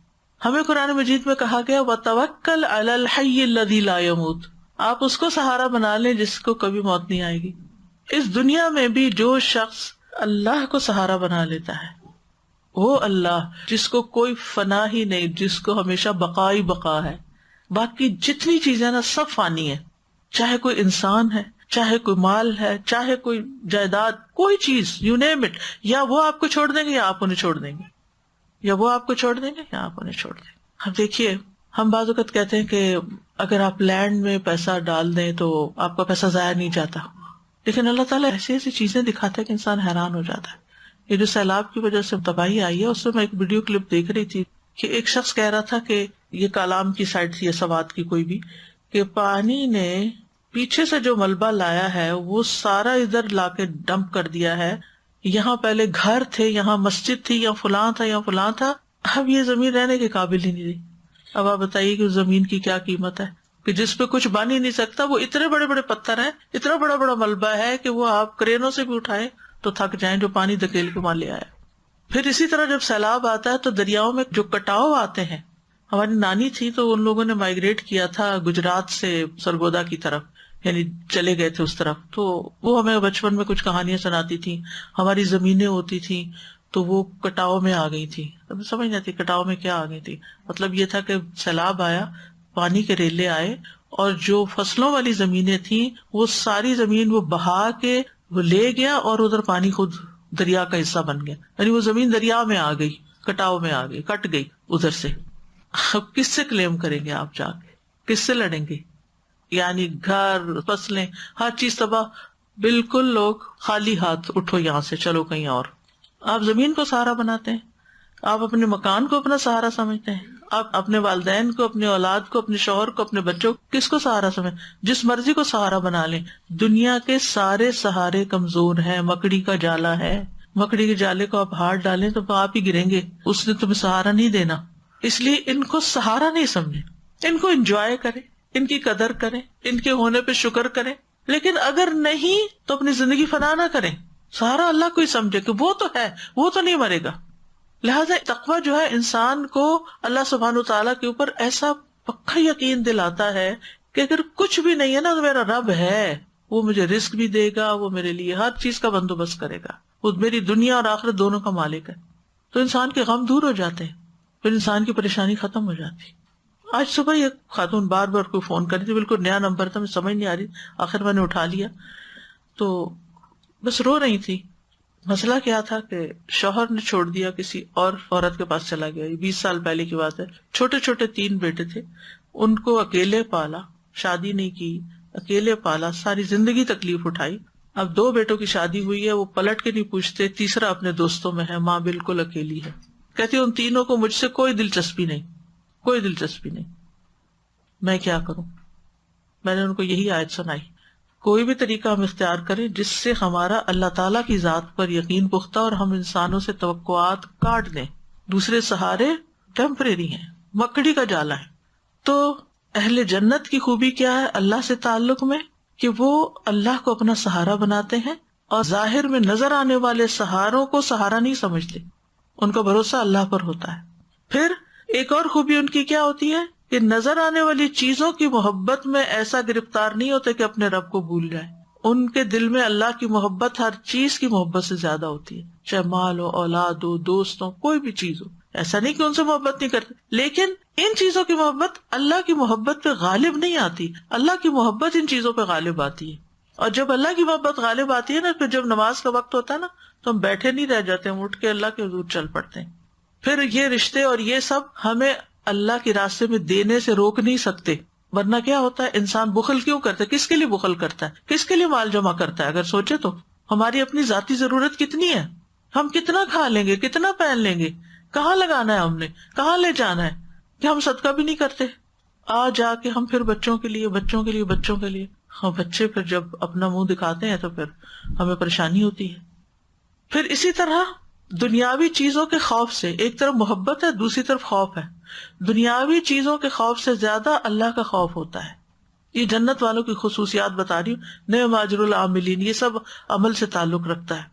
ہمیں قرآن مجید میں کہا گیا وتوکل علی الحی الذی لا یموت، آپ اس کو سہارا بنا لیں جس کو کبھی موت نہیں آئے گی۔ اس دنیا میں بھی جو شخص اللہ کو سہارا بنا لیتا ہے، وہ اللہ جس کو کوئی فنا ہی نہیں، جس کو ہمیشہ بقا ہی بقا ہے، باقی جتنی چیزیں نا سب فانی ہے، چاہے کوئی انسان ہے، چاہے کوئی مال ہے، چاہے کوئی جائیداد، کوئی چیز، یو نیم اٹ، یا وہ آپ کو چھوڑ دیں گے یا آپ انہیں چھوڑ دیں گے، یا وہ آپ کو چھوڑ دیں گے یا آپ انہیں چھوڑ دیں گے۔ اب دیکھیے، ہم بعض اوقات کہتے ہیں کہ اگر آپ لینڈ میں پیسہ ڈال دیں تو آپ کا پیسہ ضائع نہیں جاتا، لیکن اللہ تعالیٰ ایسی ایسی چیزیں دکھاتا ہے کہ انسان حیران ہو جاتا ہے۔ یہ جو سیلاب کی وجہ سے تباہی آئی ہے، اس میں ایک ویڈیو کلپ دیکھ رہی تھی کہ ایک شخص کہہ رہا تھا کہ یہ کالام کی سائڈ تھی یا سوات کی کوئی بھی، کہ پانی نے پیچھے سے جو ملبہ لایا ہے وہ سارا ادھر لا کے ڈمپ کر دیا ہے، یہاں پہلے گھر تھے، یہاں مسجد تھی، یہاں فلاں تھا، یہاں فلاں تھا، اب یہ زمین رہنے کے قابل ہی نہیں رہی۔ اب آپ بتائیے کہ زمین کی کیا قیمت ہے کہ جس پہ کچھ بن ہی نہیں سکتا، وہ اتنے بڑے بڑے پتھر ہیں، اتنا بڑا بڑا ملبہ ہے کہ وہ آپ کرینوں سے بھی اٹھائے تو تھک جائیں، جو پانی دھکیل کے وہاں لے آیا۔ پھر اسی طرح جب سیلاب آتا ہے تو دریاؤں میں جو کٹاؤ آتے ہیں، ہماری نانی تھی تو ان لوگوں نے مائگریٹ کیا تھا گجرات سے سرگودا کی طرف، یعنی چلے گئے تھے اس طرف. تو وہ ہمیں بچپن میں کچھ کہانیاں سناتی تھی. ہماری زمینیں ہوتی تھی تو وہ کٹاؤ میں آ گئی تھی. اب سمجھ نہیں آتی کٹاؤ میں کیا آ گئی تھی. مطلب یہ تھا کہ سیلاب آیا, پانی کے ریلے آئے, اور جو فصلوں والی زمینیں تھیں وہ ساری زمین وہ بہا کے وہ لے گیا, اور ادھر پانی خود دریا کا حصہ بن گیا. یعنی وہ زمین دریا میں آ گئی, کٹاؤ میں آ گئی, کٹ گئی ادھر سے. اب کس سے کلیم کریں گے آپ جا کے, کس سے لڑیں گے؟ یعنی گھر, فصلیں, ہر چیز تباہ. بالکل لوگ خالی ہاتھ, اٹھو یہاں سے چلو کہیں اور. آپ زمین کو سہارا بناتے ہیں, آپ اپنے مکان کو اپنا سہارا سمجھتے ہیں, آپ اپنے والدین کو, اپنے اولاد کو, اپنے شوہر کو, اپنے بچوں کو کس کو سہارا سمجھ؟ جس مرضی کو سہارا بنا لیں. دنیا کے سارے سہارے کمزور ہیں. مکڑی کا جالا ہے, مکڑی کے جالے کو آپ ہاتھ ڈالیں تو آپ ہی گریں گے, اس نے تمہیں سہارا نہیں دینا. اس لیے ان کو سہارا نہیں سمجھیں, ان کو انجوائے کریں, ان کی قدر کریں, ان کے ہونے پہ شکر کریں. لیکن اگر نہیں تو اپنی زندگی فنا نہ کریں. سہارا اللہ کو ہی سمجھے کہ وہ تو ہے, وہ تو نہیں مرے گا. لہٰذا تقویٰ جو ہے انسان کو اللہ سبحانہ وتعالیٰ کے اوپر ایسا پکا یقین دلاتا ہے کہ اگر کچھ بھی نہیں ہے نا تو میرا رب ہے, وہ مجھے رزق بھی دے گا, وہ میرے لیے ہر چیز کا بندوبست کرے گا, وہ میری دنیا اور آخرت دونوں کا مالک ہے. تو انسان کے غم دور ہو جاتے ہیں, پھر انسان کی پریشانی ختم ہو جاتی. آج صبح ایک خاتون بار بار کوئی فون کری تھی, بالکل نیا نمبر تھا, مجھے سمجھ نہیں آ رہی, آخر میں نے اٹھا لیا. تو بس رو رہی تھی. مسئلہ کیا تھا کہ شوہر نے چھوڑ دیا, کسی اور عورت کے پاس چلا گیا. 20 سال پہلے کی بات ہے. چھوٹے چھوٹے 3 بیٹے تھے, ان کو اکیلے پالا, شادی نہیں کی, اکیلے پالا, ساری زندگی تکلیف اٹھائی. اب 2 بیٹوں کی شادی ہوئی ہے, وہ پلٹ کے نہیں پوچھتے, تیسرا اپنے دوستوں میں ہے, ماں بالکل اکیلی ہے. کہتی ان تینوں کو مجھ سے کوئی دلچسپی نہیں, کوئی دلچسپی نہیں. میں کیا کروں؟ میں نے ان کو یہی آیت سنائی, کوئی بھی طریقہ ہم اختیار کریں جس سے ہمارا اللہ تعالیٰ کی ذات پر یقین پختہ اور ہم انسانوں سے توقعات کاٹ دیں. دوسرے سہارے ٹیمپریری ہیں, مکڑی کا جالا ہے. تو اہل جنت کی خوبی کیا ہے اللہ سے تعلق میں, کہ وہ اللہ کو اپنا سہارا بناتے ہیں اور ظاہر میں نظر آنے والے سہاروں کو سہارا نہیں سمجھتے, ان کا بھروسہ اللہ پر ہوتا ہے. پھر ایک اور خوبی ان کی کیا ہوتی ہے کہ نظر آنے والی چیزوں کی محبت میں ایسا گرفتار نہیں ہوتے کہ اپنے رب کو بھول جائیں. ان کے دل میں اللہ کی محبت ہر چیز کی محبت سے زیادہ ہوتی ہے, چاہے مال ہو, اولاد ہو, دوست ہو, کوئی بھی چیز ہو. ایسا نہیں کہ ان سے محبت نہیں کرتے, لیکن ان چیزوں کی محبت اللہ کی محبت پہ غالب نہیں آتی. اللہ کی محبت ان چیزوں پہ غالب آتی ہے. اور جب اللہ کی محبت غالب آتی ہے نا, پھر جب نماز کا وقت ہوتا ہے نا, تو ہم بیٹھے نہیں رہ جاتے, ہم اٹھ کے اللہ کے حضور چل پڑتے ہیں. پھر یہ رشتے اور یہ سب ہمیں اللہ کے راستے میں دینے سے روک نہیں سکتے. ورنہ کیا ہوتا ہے, انسان بخل کیوں کرتا ہے, کس کے لیے بخل کرتا ہے, کس کے لیے مال جمع کرتا ہے؟ اگر سوچے تو ہماری اپنی ذاتی ضرورت کتنی ہے, ہم کتنا کھا لیں گے, کتنا پہن لیں گے, کہاں لگانا ہے ہم نے, کہاں لے جانا ہے, کہ ہم صدقہ بھی نہیں کرتے. آ جا کے ہم پھر بچوں کے لیے, بچوں کے لیے, بچوں کے لیے. ہاں, بچے پھر جب اپنا منہ دکھاتے ہیں تو پھر ہمیں پریشانی ہوتی ہے. پھر اسی طرح دنیاوی چیزوں کے خوف سے, ایک طرف محبت ہے, دوسری طرف خوف ہے. دنیاوی چیزوں کے خوف سے زیادہ اللہ کا خوف ہوتا ہے. یہ جنت والوں کی خصوصیات بتا رہی ہوں. نعم اجر العاملین, یہ سب عمل سے تعلق رکھتا ہے.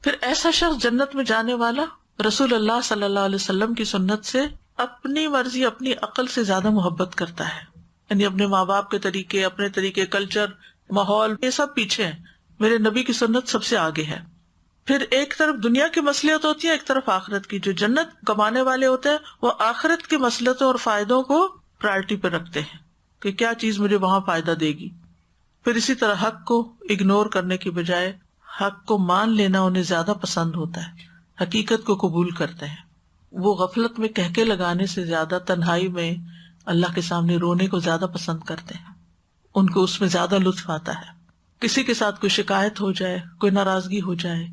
پھر ایسا شخص جنت میں جانے والا رسول اللہ صلی اللہ علیہ وسلم کی سنت سے اپنی مرضی, اپنی عقل سے زیادہ محبت کرتا ہے. یعنی اپنے ماں باپ کے طریقے, اپنے طریقے, کلچر, ماحول, یہ سب پیچھے ہیں. میرے نبی کی سنت سب سے آگے ہے. پھر ایک طرف دنیا کی مصلحت ہوتی ہے, ایک طرف آخرت کی. جو جنت کمانے والے ہوتے ہیں وہ آخرت کی مصلحتوں اور فائدوں کو پرائرٹی پہ رکھتے ہیں کہ کیا چیز مجھے وہاں فائدہ دے گی. پھر اسی طرح حق کو اگنور کرنے کی بجائے حق کو مان لینا انہیں زیادہ پسند ہوتا ہے, حقیقت کو قبول کرتے ہیں. وہ غفلت میں کہکے لگانے سے زیادہ تنہائی میں اللہ کے سامنے رونے کو زیادہ پسند کرتے ہیں. ان کو اس میں زیادہ لطف آتا ہے. کسی کے ساتھ کوئی شکایت ہو جائے, کوئی ناراضگی ہو جائے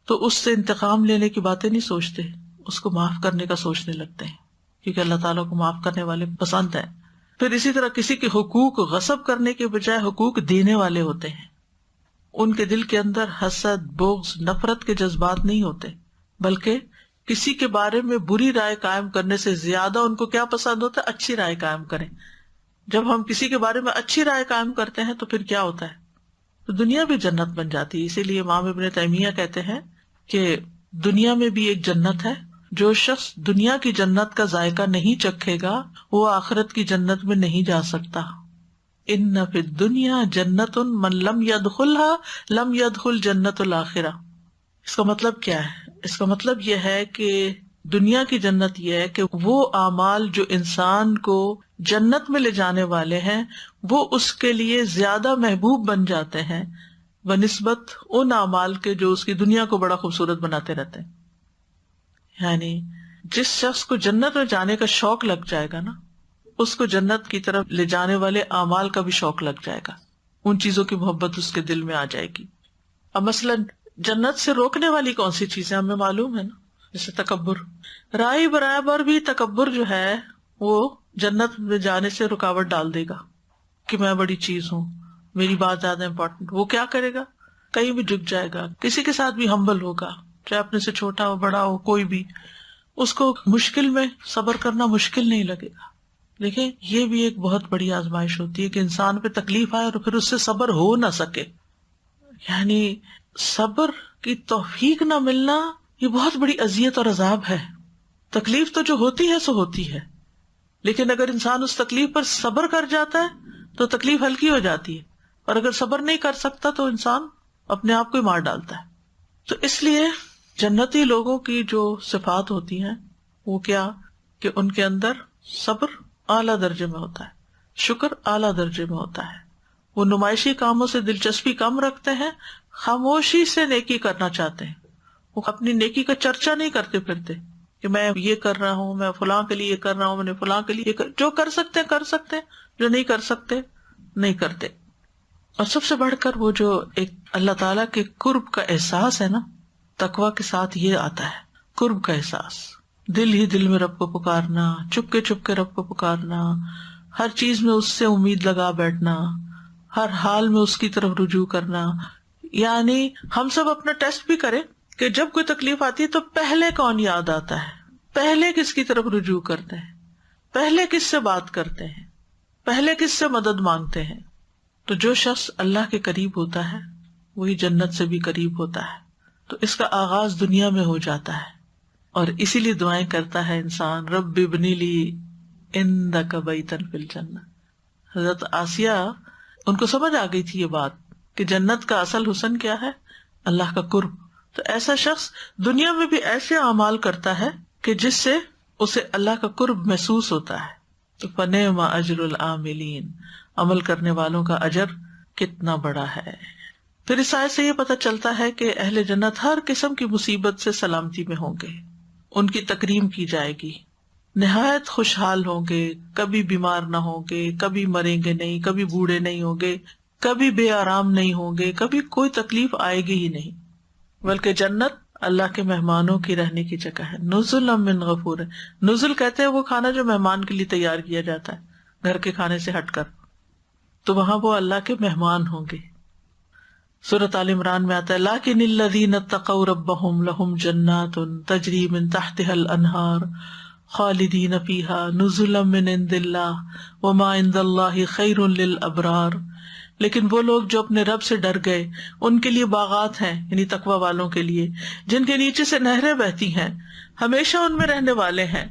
تو اس سے انتقام لینے کی باتیں نہیں سوچتے, اس کو معاف کرنے کا سوچنے لگتے ہیں, کیونکہ اللہ تعالیٰ کو معاف کرنے والے پسند ہیں. پھر اسی طرح کسی کے حقوق غصب کرنے کے بجائے حقوق دینے والے ہوتے ہیں. ان کے دل کے اندر حسد, بغض, نفرت کے جذبات نہیں ہوتے, بلکہ کسی کے بارے میں بری رائے قائم کرنے سے زیادہ ان کو کیا پسند ہوتا ہے, اچھی رائے قائم کریں. جب ہم کسی کے بارے میں اچھی رائے قائم کرتے ہیں تو پھر کیا ہوتا ہے, تو دنیا بھی جنت بن جاتی ہے. اسی لیے امام ابن تیمیہ کہتے ہیں کہ دنیا میں بھی ایک جنت ہے. جو شخص دنیا کی جنت کا ذائقہ نہیں چکھے گا وہ آخرت کی جنت میں نہیں جا سکتا. ان فی الدنیا جنت من لم يدخلها لم يدخل جنت الآخرہ. اس کا مطلب کیا ہے؟ اس کا مطلب یہ ہے کہ دنیا کی جنت یہ ہے کہ وہ اعمال جو انسان کو جنت میں لے جانے والے ہیں وہ اس کے لیے زیادہ محبوب بن جاتے ہیں بنسبت ان اعمال کے جو اس کی دنیا کو بڑا خوبصورت بناتے رہتے ہیں. یعنی جس شخص کو جنت میں جانے کا شوق لگ جائے گا نا، اس کو جنت کی طرف لے جانے والے اعمال کا بھی شوق لگ جائے گا، ان چیزوں کی محبت اس کے دل میں آ جائے گی. اب مثلاً جنت سے روکنے والی کون سی چیزیں ہمیں معلوم ہے نا، جیسے تکبر. رائی برابر بھی تکبر جو ہے وہ جنت میں جانے سے رکاوٹ ڈال دے گا کہ میں بڑی چیز ہوں، میری بات زیادہ امپورٹنٹ. وہ کیا کرے گا؟ کہیں بھی جھک جائے گا، کسی کے ساتھ بھی ہمبل ہوگا، چاہے اپنے سے چھوٹا ہو بڑا ہو کوئی بھی، اس کو مشکل میں صبر کرنا مشکل نہیں لگے گا. دیکھیں یہ بھی ایک بہت بڑی آزمائش ہوتی ہے کہ انسان پہ تکلیف آئے اور پھر اس سے صبر ہو نہ سکے. یعنی صبر کی توفیق نہ ملنا یہ بہت بڑی اذیت اور عذاب ہے. تکلیف تو جو ہوتی ہے سو ہوتی ہے، لیکن اگر انسان اس تکلیف پر صبر کر جاتا ہے تو تکلیف ہلکی ہو جاتی ہے، اور اگر صبر نہیں کر سکتا تو انسان اپنے آپ کو ہی مار ڈالتا ہے. تو اس لیے جنتی لوگوں کی جو صفات ہوتی ہیں وہ کیا کہ ان کے اندر صبر اعلیٰ درجے میں ہوتا ہے، شکر اعلیٰ درجے میں ہوتا ہے. وہ نمائشی کاموں سے دلچسپی کم رکھتے ہیں، خاموشی سے نیکی کرنا چاہتے ہیں. وہ اپنی نیکی کا چرچا نہیں کرتے پھرتے کہ میں یہ کر رہا ہوں، میں فلاں کے لیے یہ کر رہا ہوں، میں نے فلاں کے لیے جو کر سکتے ہیں کر سکتے ہیں، جو نہیں کر سکتے نہیں کرتے. اور سب سے بڑھ کر وہ جو ایک اللہ تعالیٰ کے قرب کا احساس ہے نا، تقویٰ کے ساتھ یہ آتا ہے قرب کا احساس. دل ہی دل میں رب کو پکارنا، چپ کے رب کو پکارنا، ہر چیز میں اس سے امید لگا بیٹھنا، ہر حال میں اس کی طرف رجوع کرنا. یعنی ہم سب اپنا ٹیسٹ بھی کریں کہ جب کوئی تکلیف آتی ہے تو پہلے کون یاد آتا ہے، پہلے کس کی طرف رجوع کرتے ہیں، پہلے کس سے بات کرتے ہیں، پہلے کس سے مدد مانگتے ہیں. تو جو شخص اللہ کے قریب ہوتا ہے وہی جنت سے بھی قریب ہوتا ہے. تو اس کا آغاز دنیا میں ہو جاتا ہے، اور اسی لیے دعائیں کرتا ہے انسان، رب ابنی لی عندک بیتا فی الجنہ. حضرت آسیہ ان کو سمجھ آ گئی تھی یہ بات کہ جنت کا اصل حسن کیا ہے؟ اللہ کا قرب. تو ایسا شخص دنیا میں بھی ایسے اعمال کرتا ہے کہ جس سے اسے اللہ کا قرب محسوس ہوتا ہے. تو فنعم اجر العاملین، عمل کرنے والوں کا اجر کتنا بڑا ہے. پھر اس آیت سے یہ پتہ چلتا ہے کہ اہل جنت ہر قسم کی مصیبت سے سلامتی میں ہوں گے، ان کی تکریم کی جائے گی، نہایت خوشحال ہوں گے، کبھی بیمار نہ ہوں گے، کبھی مریں گے نہیں، کبھی بوڑھے نہیں ہوں گے، کبھی بے آرام نہیں ہوں گے، کبھی کوئی تکلیف آئے گی ہی نہیں. بلکہ جنت اللہ کے مہمانوں کی رہنے کی جگہ ہے. نزلا من غفور، نزل کہتے ہیں وہ کھانا جو مہمان کے لیے تیار کیا جاتا ہے گھر کے کھانے سے ہٹ کر. تو وہاں وہ اللہ کے مہمان ہوں گے. سورۃ آل عمران میں آتا ہے لیکن الذین اتقوا ربهم لهم جنات تجری من تحتها الانہار خالدین فیہا نزلا من عند اللہ وما عند اللہ خیر للابرار. لیکن وہ لوگ جو اپنے رب سے ڈر گئے ان کے لیے باغات ہیں، یعنی تقوی والوں کے لیے، جن کے نیچے سے نہریں بہتی ہیں، ہمیشہ ان میں رہنے والے ہیں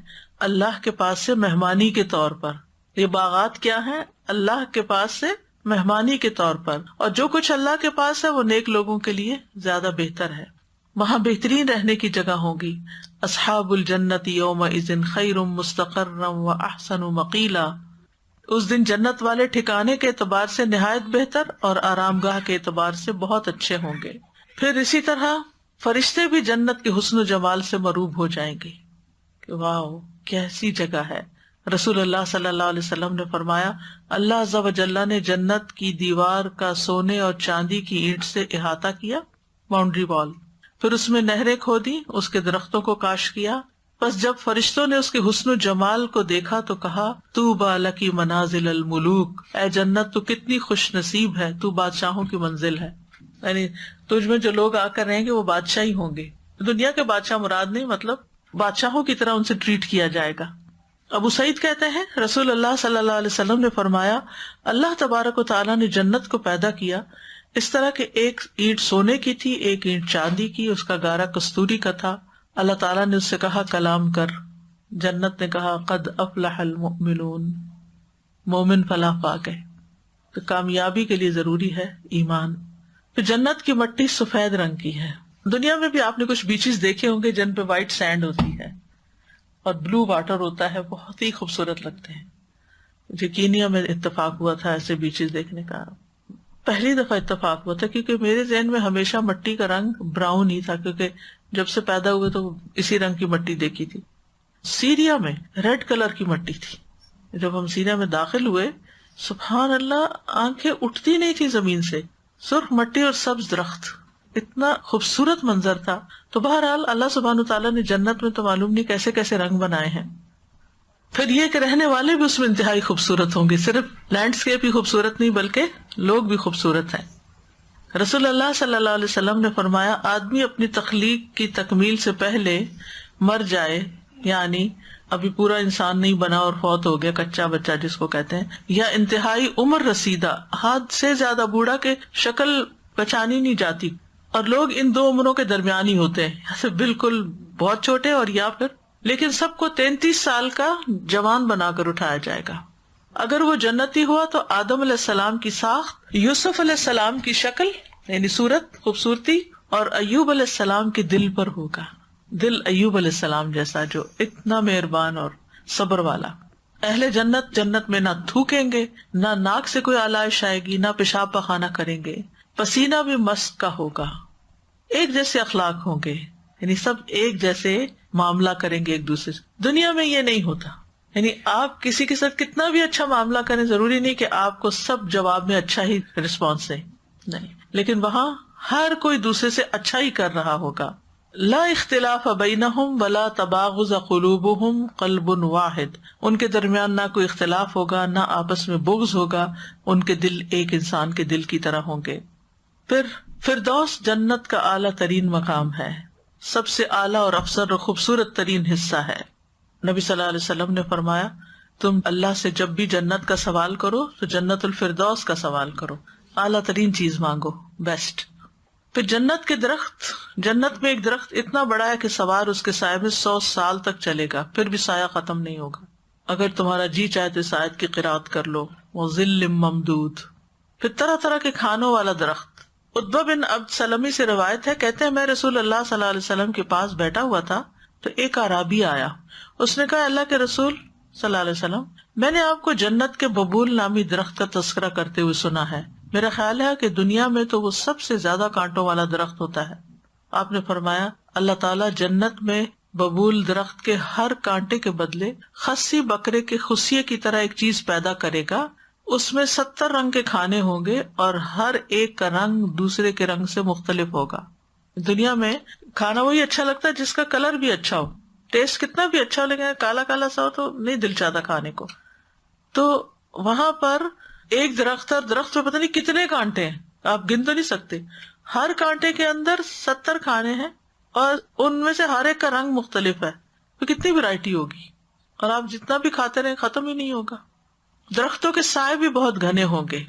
اللہ کے پاس سے مہمانی کے طور پر. یہ باغات کیا ہیں؟ اللہ کے پاس سے مہمانی کے طور پر. اور جو کچھ اللہ کے پاس ہے وہ نیک لوگوں کے لیے زیادہ بہتر ہے. وہاں بہترین رہنے کی جگہ ہوگی. اصحاب الجنت یومئذ خیر مستقرا واحسن مقیلا. اس دن جنت والے ٹھکانے کے اعتبار سے نہایت بہتر اور آرام گاہ کے اعتبار سے بہت اچھے ہوں گے. پھر اسی طرح فرشتے بھی جنت کے حسن و جمال سے مروب ہو جائیں گے کہ واو کیسی جگہ ہے. رسول اللہ صلی اللہ علیہ وسلم نے فرمایا اللہ عز و جل نے جنت کی دیوار کا سونے اور چاندی کی اینٹ سے احاطہ کیا، باؤنڈری وال، پھر اس میں نہریں کھودی، اس کے درختوں کو کاشت کیا. بس جب فرشتوں نے اس کے حسن و جمال کو دیکھا تو کہا طوبی لکی منازل الملوک، اے جنت تو کتنی خوش نصیب ہے، تو بادشاہوں کی منزل ہے. یعنی تجھ میں جو لوگ آ کر رہیں گے وہ بادشاہ ہی ہوں گے. دنیا کے بادشاہ مراد نہیں، مطلب بادشاہوں کی طرح ان سے ٹریٹ کیا جائے گا. ابو سعید کہتے ہیں رسول اللہ صلی اللہ علیہ وسلم نے فرمایا اللہ تبارک و تعالیٰ نے جنت کو پیدا کیا اس طرح کہ ایک اینٹ سونے کی تھی، ایک اینٹ چاندی کی، اس کا گارا کستوری کا تھا. اللہ تعالیٰ نے اس سے کہا کلام کر. جنت نے کہا قد افلح المؤمنون، مومن فلاح پا گئے. تو کامیابی کے لیے ضروری ہے ایمان. پھر جنت کی مٹی سفید رنگ کی ہے. دنیا میں بھی آپ نے کچھ بیچز دیکھے ہوں گے جن پہ وائٹ سینڈ ہوتی ہے اور بلو واٹر ہوتا ہے, بہت ہی خوبصورت لگتے ہیں. مجھے کینیا میں اتفاق ہوا تھا ایسے بیچز دیکھنے کا, پہلی دفعہ اتفاق ہوا تھا, کیونکہ میرے ذہن میں ہمیشہ مٹی کا رنگ براؤن ہی تھا, کیونکہ جب سے پیدا ہوئے تو اسی رنگ کی مٹی دیکھی تھی. سیریا میں ریڈ کلر کی مٹی تھی. جب ہم سیریا میں داخل ہوئے, سبحان اللہ, آنکھیں اٹھتی نہیں تھی زمین سے, سرخ مٹی اور سبز درخت, اتنا خوبصورت منظر تھا. تو بہرحال اللہ سبحانہ تعالیٰ نے جنت میں تو معلوم نہیں کیسے کیسے رنگ بنائے ہیں. پھر یہ کہ رہنے والے بھی اس میں انتہائی خوبصورت ہوں گے, صرف لینڈسکیپ ہی خوبصورت نہیں بلکہ لوگ بھی خوبصورت ہیں. رسول اللہ صلی اللہ علیہ وسلم نے فرمایا, آدمی اپنی تخلیق کی تکمیل سے پہلے مر جائے, یعنی ابھی پورا انسان نہیں بنا اور فوت ہو گیا, کچا بچہ جس کو کہتے ہیں, یا انتہائی عمر رسیدہ, حد سے زیادہ بوڑھا کہ شکل پہچانی نہیں جاتی, اور لوگ ان دو عمروں کے درمیان ہی ہوتے ہیں, یا پھر بالکل بہت چھوٹے اور یا پھر, لیکن سب کو 33 سال کا جوان بنا کر اٹھایا جائے گا. اگر وہ جنتی ہوا تو آدم علیہ السلام کی ساخت, یوسف علیہ السلام کی شکل یعنی صورت خوبصورتی, اور ایوب علیہ السلام کے دل پر ہوگا, دل ایوب علیہ السلام جیسا جو اتنا مہربان اور صبر والا. اہل جنت جنت میں نہ تھوکیں گے, نہ ناک سے کوئی آلائش آئے گی, نہ پیشاب پخانہ کریں گے, پسینہ بھی مسک کا ہوگا, ایک جیسے اخلاق ہوں گے, یعنی سب ایک جیسے معاملہ کریں گے ایک دوسرے سے. دنیا میں یہ نہیں ہوتا, یعنی آپ کسی کے ساتھ کتنا بھی اچھا معاملہ کریں, ضروری نہیں کہ آپ کو سب جواب میں اچھا ہی رسپانس دیں, نہیں, لیکن وہاں ہر کوئی دوسرے سے اچھا ہی کر رہا ہوگا. لا اختلاف بینہم ولا تباغض قلوبہم قلب واحد, ان کے درمیان نہ کوئی اختلاف ہوگا, نہ آپس میں بغض ہوگا, ان کے دل ایک انسان کے دل کی طرح ہوں گے. پھر فردوس جنت کا اعلیٰ ترین مقام ہے, سب سے اعلیٰ اور افضل اور خوبصورت ترین حصہ ہے. نبی صلی اللہ علیہ وسلم نے فرمایا, تم اللہ سے جب بھی جنت کا سوال کرو تو جنت الفردوس کا سوال کرو, اعلیٰ ترین چیز مانگو, بیسٹ. پھر جنت کے درخت, جنت میں ایک درخت اتنا بڑا ہے کہ سوار اس کے سائے میں 100 سال تک چلے گا, پھر بھی سایہ ختم نہیں ہوگا. اگر تمہارا جی چاہے تو اس آیت کی قرات کر لو, وظل ممدود. پھر طرح طرح کے کھانوں والا درخت. عتبہ بن عبد سلمی سے روایت ہے, کہتے ہیں میں رسول اللہ صلی اللہ علیہ وسلم کے پاس بیٹھا ہوا تھا تو ایک اعرابی آیا, اس نے کہا, اللہ کے رسول صلی اللہ علیہ وسلم, میں نے آپ کو جنت کے ببول نامی درخت کا تذکرہ کرتے ہوئے سنا ہے, میرا خیال ہے کہ دنیا میں تو وہ سب سے زیادہ کانٹوں والا درخت ہوتا ہے. آپ نے فرمایا, اللہ تعالیٰ جنت میں ببول درخت کے ہر کانٹے کے بدلے خصی بکرے کے خصیے کی طرح ایک چیز پیدا کرے گا, اس میں 70 رنگ کے کھانے ہوں گے اور ہر ایک کا رنگ دوسرے کے رنگ سے مختلف ہوگا. دنیا میں کھانا وہی اچھا لگتا ہے جس کا کلر بھی اچھا ہو, ٹیسٹ کتنا بھی اچھا ہو, لیکن کالا کالا سا ہو تو نہیں دل چاہتا کھانے کو. تو وہاں پر ایک درخت, اور درخت میں پتہ نہیں کتنے کانٹے ہیں, آپ گن تو نہیں سکتے. ہر کانٹے کے اندر 70 کھانے ہیں اور ان میں سے ہر ایک کا رنگ مختلف ہے, تو کتنی ورائٹی ہوگی, اور آپ جتنا بھی کھاتے رہیں ختم ہی نہیں ہوگا. درختوں کے سائے بھی بہت گھنے ہوں گے.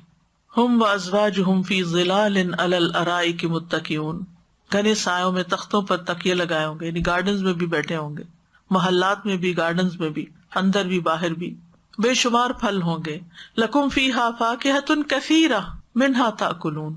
ہم وازواجہم فی ظلال علی الارائک متکئون, گھنے سایوں میں تختوں پر تکیے لگائے ہوں گے, یعنی گارڈنز میں بھی بیٹھے ہوں گے, محلات میں بھی, گارڈنز میں بھی, اندر بھی باہر بھی. بے شمار پھل ہوں گے. لکم فیہا فاکہۃ کثیرہ منہا تاکلون,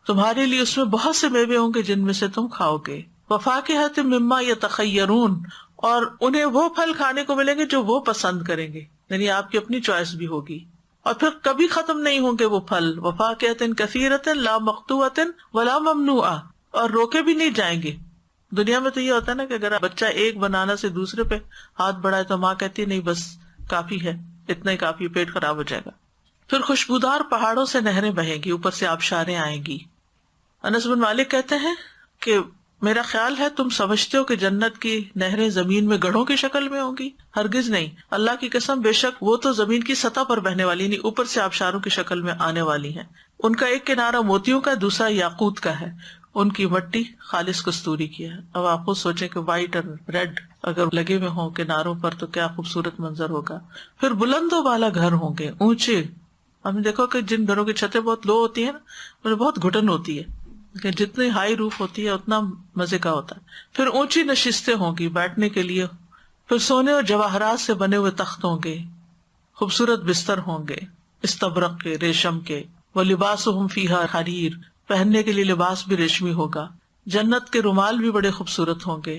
تمہارے لیے اس میں بہت سے میوے ہوں گے جن میں سے تم کھاؤ گے. وفاکہۃ مما یتخیرون, اور انہیں وہ پھل کھانے کو ملیں گے جو وہ پسند کریں گے, یعنی آپ کی اپنی چوائس بھی ہوگی. اور پھر کبھی ختم نہیں ہوں گے وہ پھل. وفاکہۃ کثیرۃ لا مقطوعۃ ولا ممنوعہ, اور روکے بھی نہیں جائیں گے. دنیا میں تو یہ ہوتا ہے نا کہ اگر بچہ ایک بنانا سے دوسرے پہ ہاتھ بڑھائے تو ماں کہتی ہے نہیں بس کافی ہے, اتنا ہی کافی, پیٹ خراب ہو جائے گا. پھر خوشبودار پہاڑوں سے نہریں بہیں گی, اوپر سے آبشاریں آئیں گی. انس بن مالک کہتے ہیں کہ میرا خیال ہے تم سمجھتے ہو کہ جنت کی نہریں زمین میں گڑھوں کی شکل میں ہوں گی, ہرگز نہیں. اللہ کی قسم, بے شک وہ تو زمین کی سطح پر بہنے والی, نہیں اوپر سے آبشاروں کی شکل میں آنے والی ہیں. ان کا ایک کنارہ موتیوں کا, دوسرا یاقوت کا ہے. ان کی مٹی خالص کستوری کی ہے. اب آپ خود سوچیں کہ وائٹ اور ریڈ اگر لگے ہوئے ہوں کناروں پر تو کیا خوبصورت منظر ہوگا. پھر بلند و بالا گھر ہوں گے, اونچے. ہم نے دیکھو کہ جن گھروں کی چھتیں بہت لو ہوتی ہیں نا, انہیں بہت گھٹن ہوتی ہے, کہ جتنی ہائی روف ہوتی ہے اتنا مزے کا ہوتا ہے. پھر اونچی نشستیں ہوں گی بیٹھنے کے لیے. پھر سونے اور جواہرات سے بنے ہوئے تخت ہوں گے, خوبصورت بستر ہوں گے. استبرق کے، ریشم کے، وَلِبَاسُهُمْ فِيهَا حریر، پہننے کے لیے لباس بھی ریشمی ہوگا. جنت کے رومال بھی بڑے خوبصورت ہوں گے.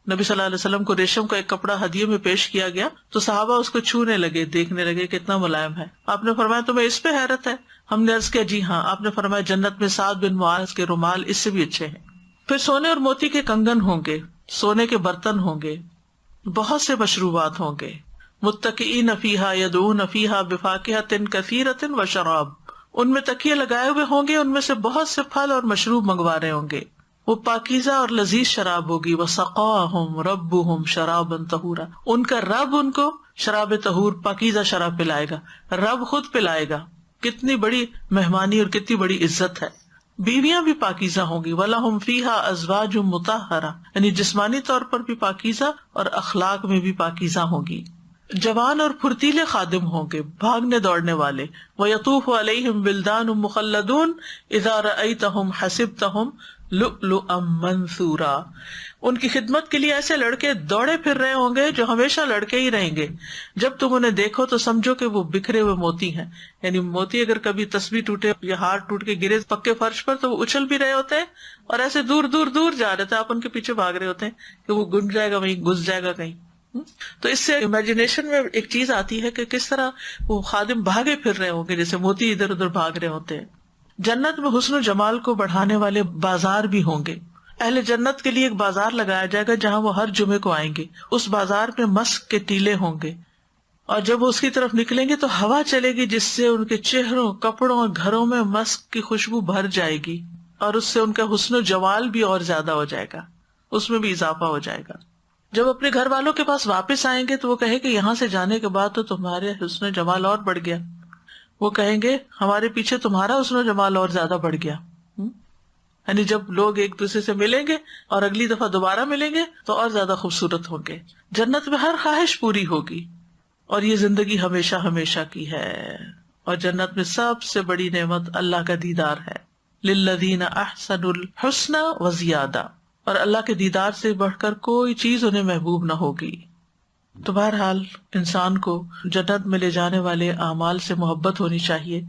نبی صلی اللہ علیہ وسلم کو ریشم کا ایک کپڑا ہدیے میں پیش کیا گیا تو صحابہ اس کو چھونے لگے، دیکھنے لگے کتنا ملائم ہے. آپ نے فرمایا تمہیں اس پہ حیرت ہے؟ ہم نے عرض کیا جی ہاں. آپ نے فرمایا جنت میں سعد بن معاذ کے رومال اس سے بھی اچھے ہیں. پھر سونے اور موتی کے کنگن ہوں گے، سونے کے برتن ہوں گے، بہت سے مشروبات ہوں گے. متکئین فیہا یدعون فیہا بفاکہۃ کثیرۃ وشراب، ان میں تکیے لگائے ہوئے ہوں گے، ان میں سے بہت سے پھل اور مشروب منگوا رہے ہوں گے. وہ پاکیزہ اور لذیذ شراب ہوگی. وسقاہم ربہم شرابا طہورا، ان کا رب ان کو شراب طہور پاکیزہ شراب پلائے گا، رب خود پلائے گا. کتنی بڑی مہمانی اور کتنی بڑی عزت ہے. بیویاں بھی پاکیزہ ہوں گی. وَلَهُمْ فِيهَا أَزْوَاجٌ مُطَهَّرَةٌ، یعنی جسمانی طور پر بھی پاکیزہ اور اخلاق میں بھی پاکیزہ ہوں گی. جوان اور پھرتیلے خادم ہوں گے، بھاگنے دوڑنے والے. وَيَطُوفُ عَلَيْهِمْ وِلْدَانٌ مُخَلَّدُونَ إِذَا رَأَيْتَهُمْ حَسِبْتَهُمْ لُؤْلُؤًا مَنْثُورًا، ان کی خدمت کے لیے ایسے لڑکے دوڑے پھر رہے ہوں گے جو ہمیشہ لڑکے ہی رہیں گے. جب تم انہیں دیکھو تو سمجھو کہ وہ بکھرے ہوئے موتی ہیں. یعنی موتی اگر کبھی تسبیح ٹوٹے یا ہار ٹوٹ کے گرے پکے فرش پر تو وہ اچھل بھی رہے ہوتے ہیں اور ایسے دور دور دور جا رہے تھے، آپ ان کے پیچھے بھاگ رہے ہوتے ہیں کہ وہ گن جائے گا وہیں، گھس جائے گا کہیں. تو اس سے امیجنیشن میں ایک چیز آتی ہے کہ کس طرح وہ خادم بھاگے پھر رہے ہوں گے جیسے موتی ادھر ادھر بھاگ رہے ہوتے ہیں. جنت میں حسن و جمال کو بڑھانے والے بازار بھی ہوں گے. اہل جنت کے لیے ایک بازار لگایا جائے گا جہاں وہ ہر جمعے کو آئیں گے. اس بازار میں مسک کے ٹیلے ہوں گے اور جب وہ اس کی طرف نکلیں گے تو ہوا چلے گی جس سے ان کے چہروں، کپڑوں اور گھروں میں مسک کی خوشبو بھر جائے گی اور اس سے ان کا حسن و جمال بھی اور زیادہ ہو جائے گا، اس میں بھی اضافہ ہو جائے گا. جب اپنے گھر والوں کے پاس واپس آئیں گے تو وہ کہے کہ یہاں سے جانے کے بعد تو تمہارے حسن و جمال اور بڑھ گیا. وہ کہیں گے ہمارے پیچھے تمہارا حسن و جمال اور زیادہ بڑھ گیا. یعنی جب لوگ ایک دوسرے سے ملیں گے اور اگلی دفعہ دوبارہ ملیں گے تو اور زیادہ خوبصورت ہوں گے. جنت میں ہر خواہش پوری ہوگی اور یہ زندگی ہمیشہ ہمیشہ کی ہے. اور جنت میں سب سے بڑی نعمت اللہ کا دیدار ہے. للذین احسنوا الحسنى وزیادہ، اور اللہ کے دیدار سے بڑھ کر کوئی چیز انہیں محبوب نہ ہوگی. تو بہرحال انسان کو جنت میں لے جانے والے اعمال سے محبت ہونی چاہیے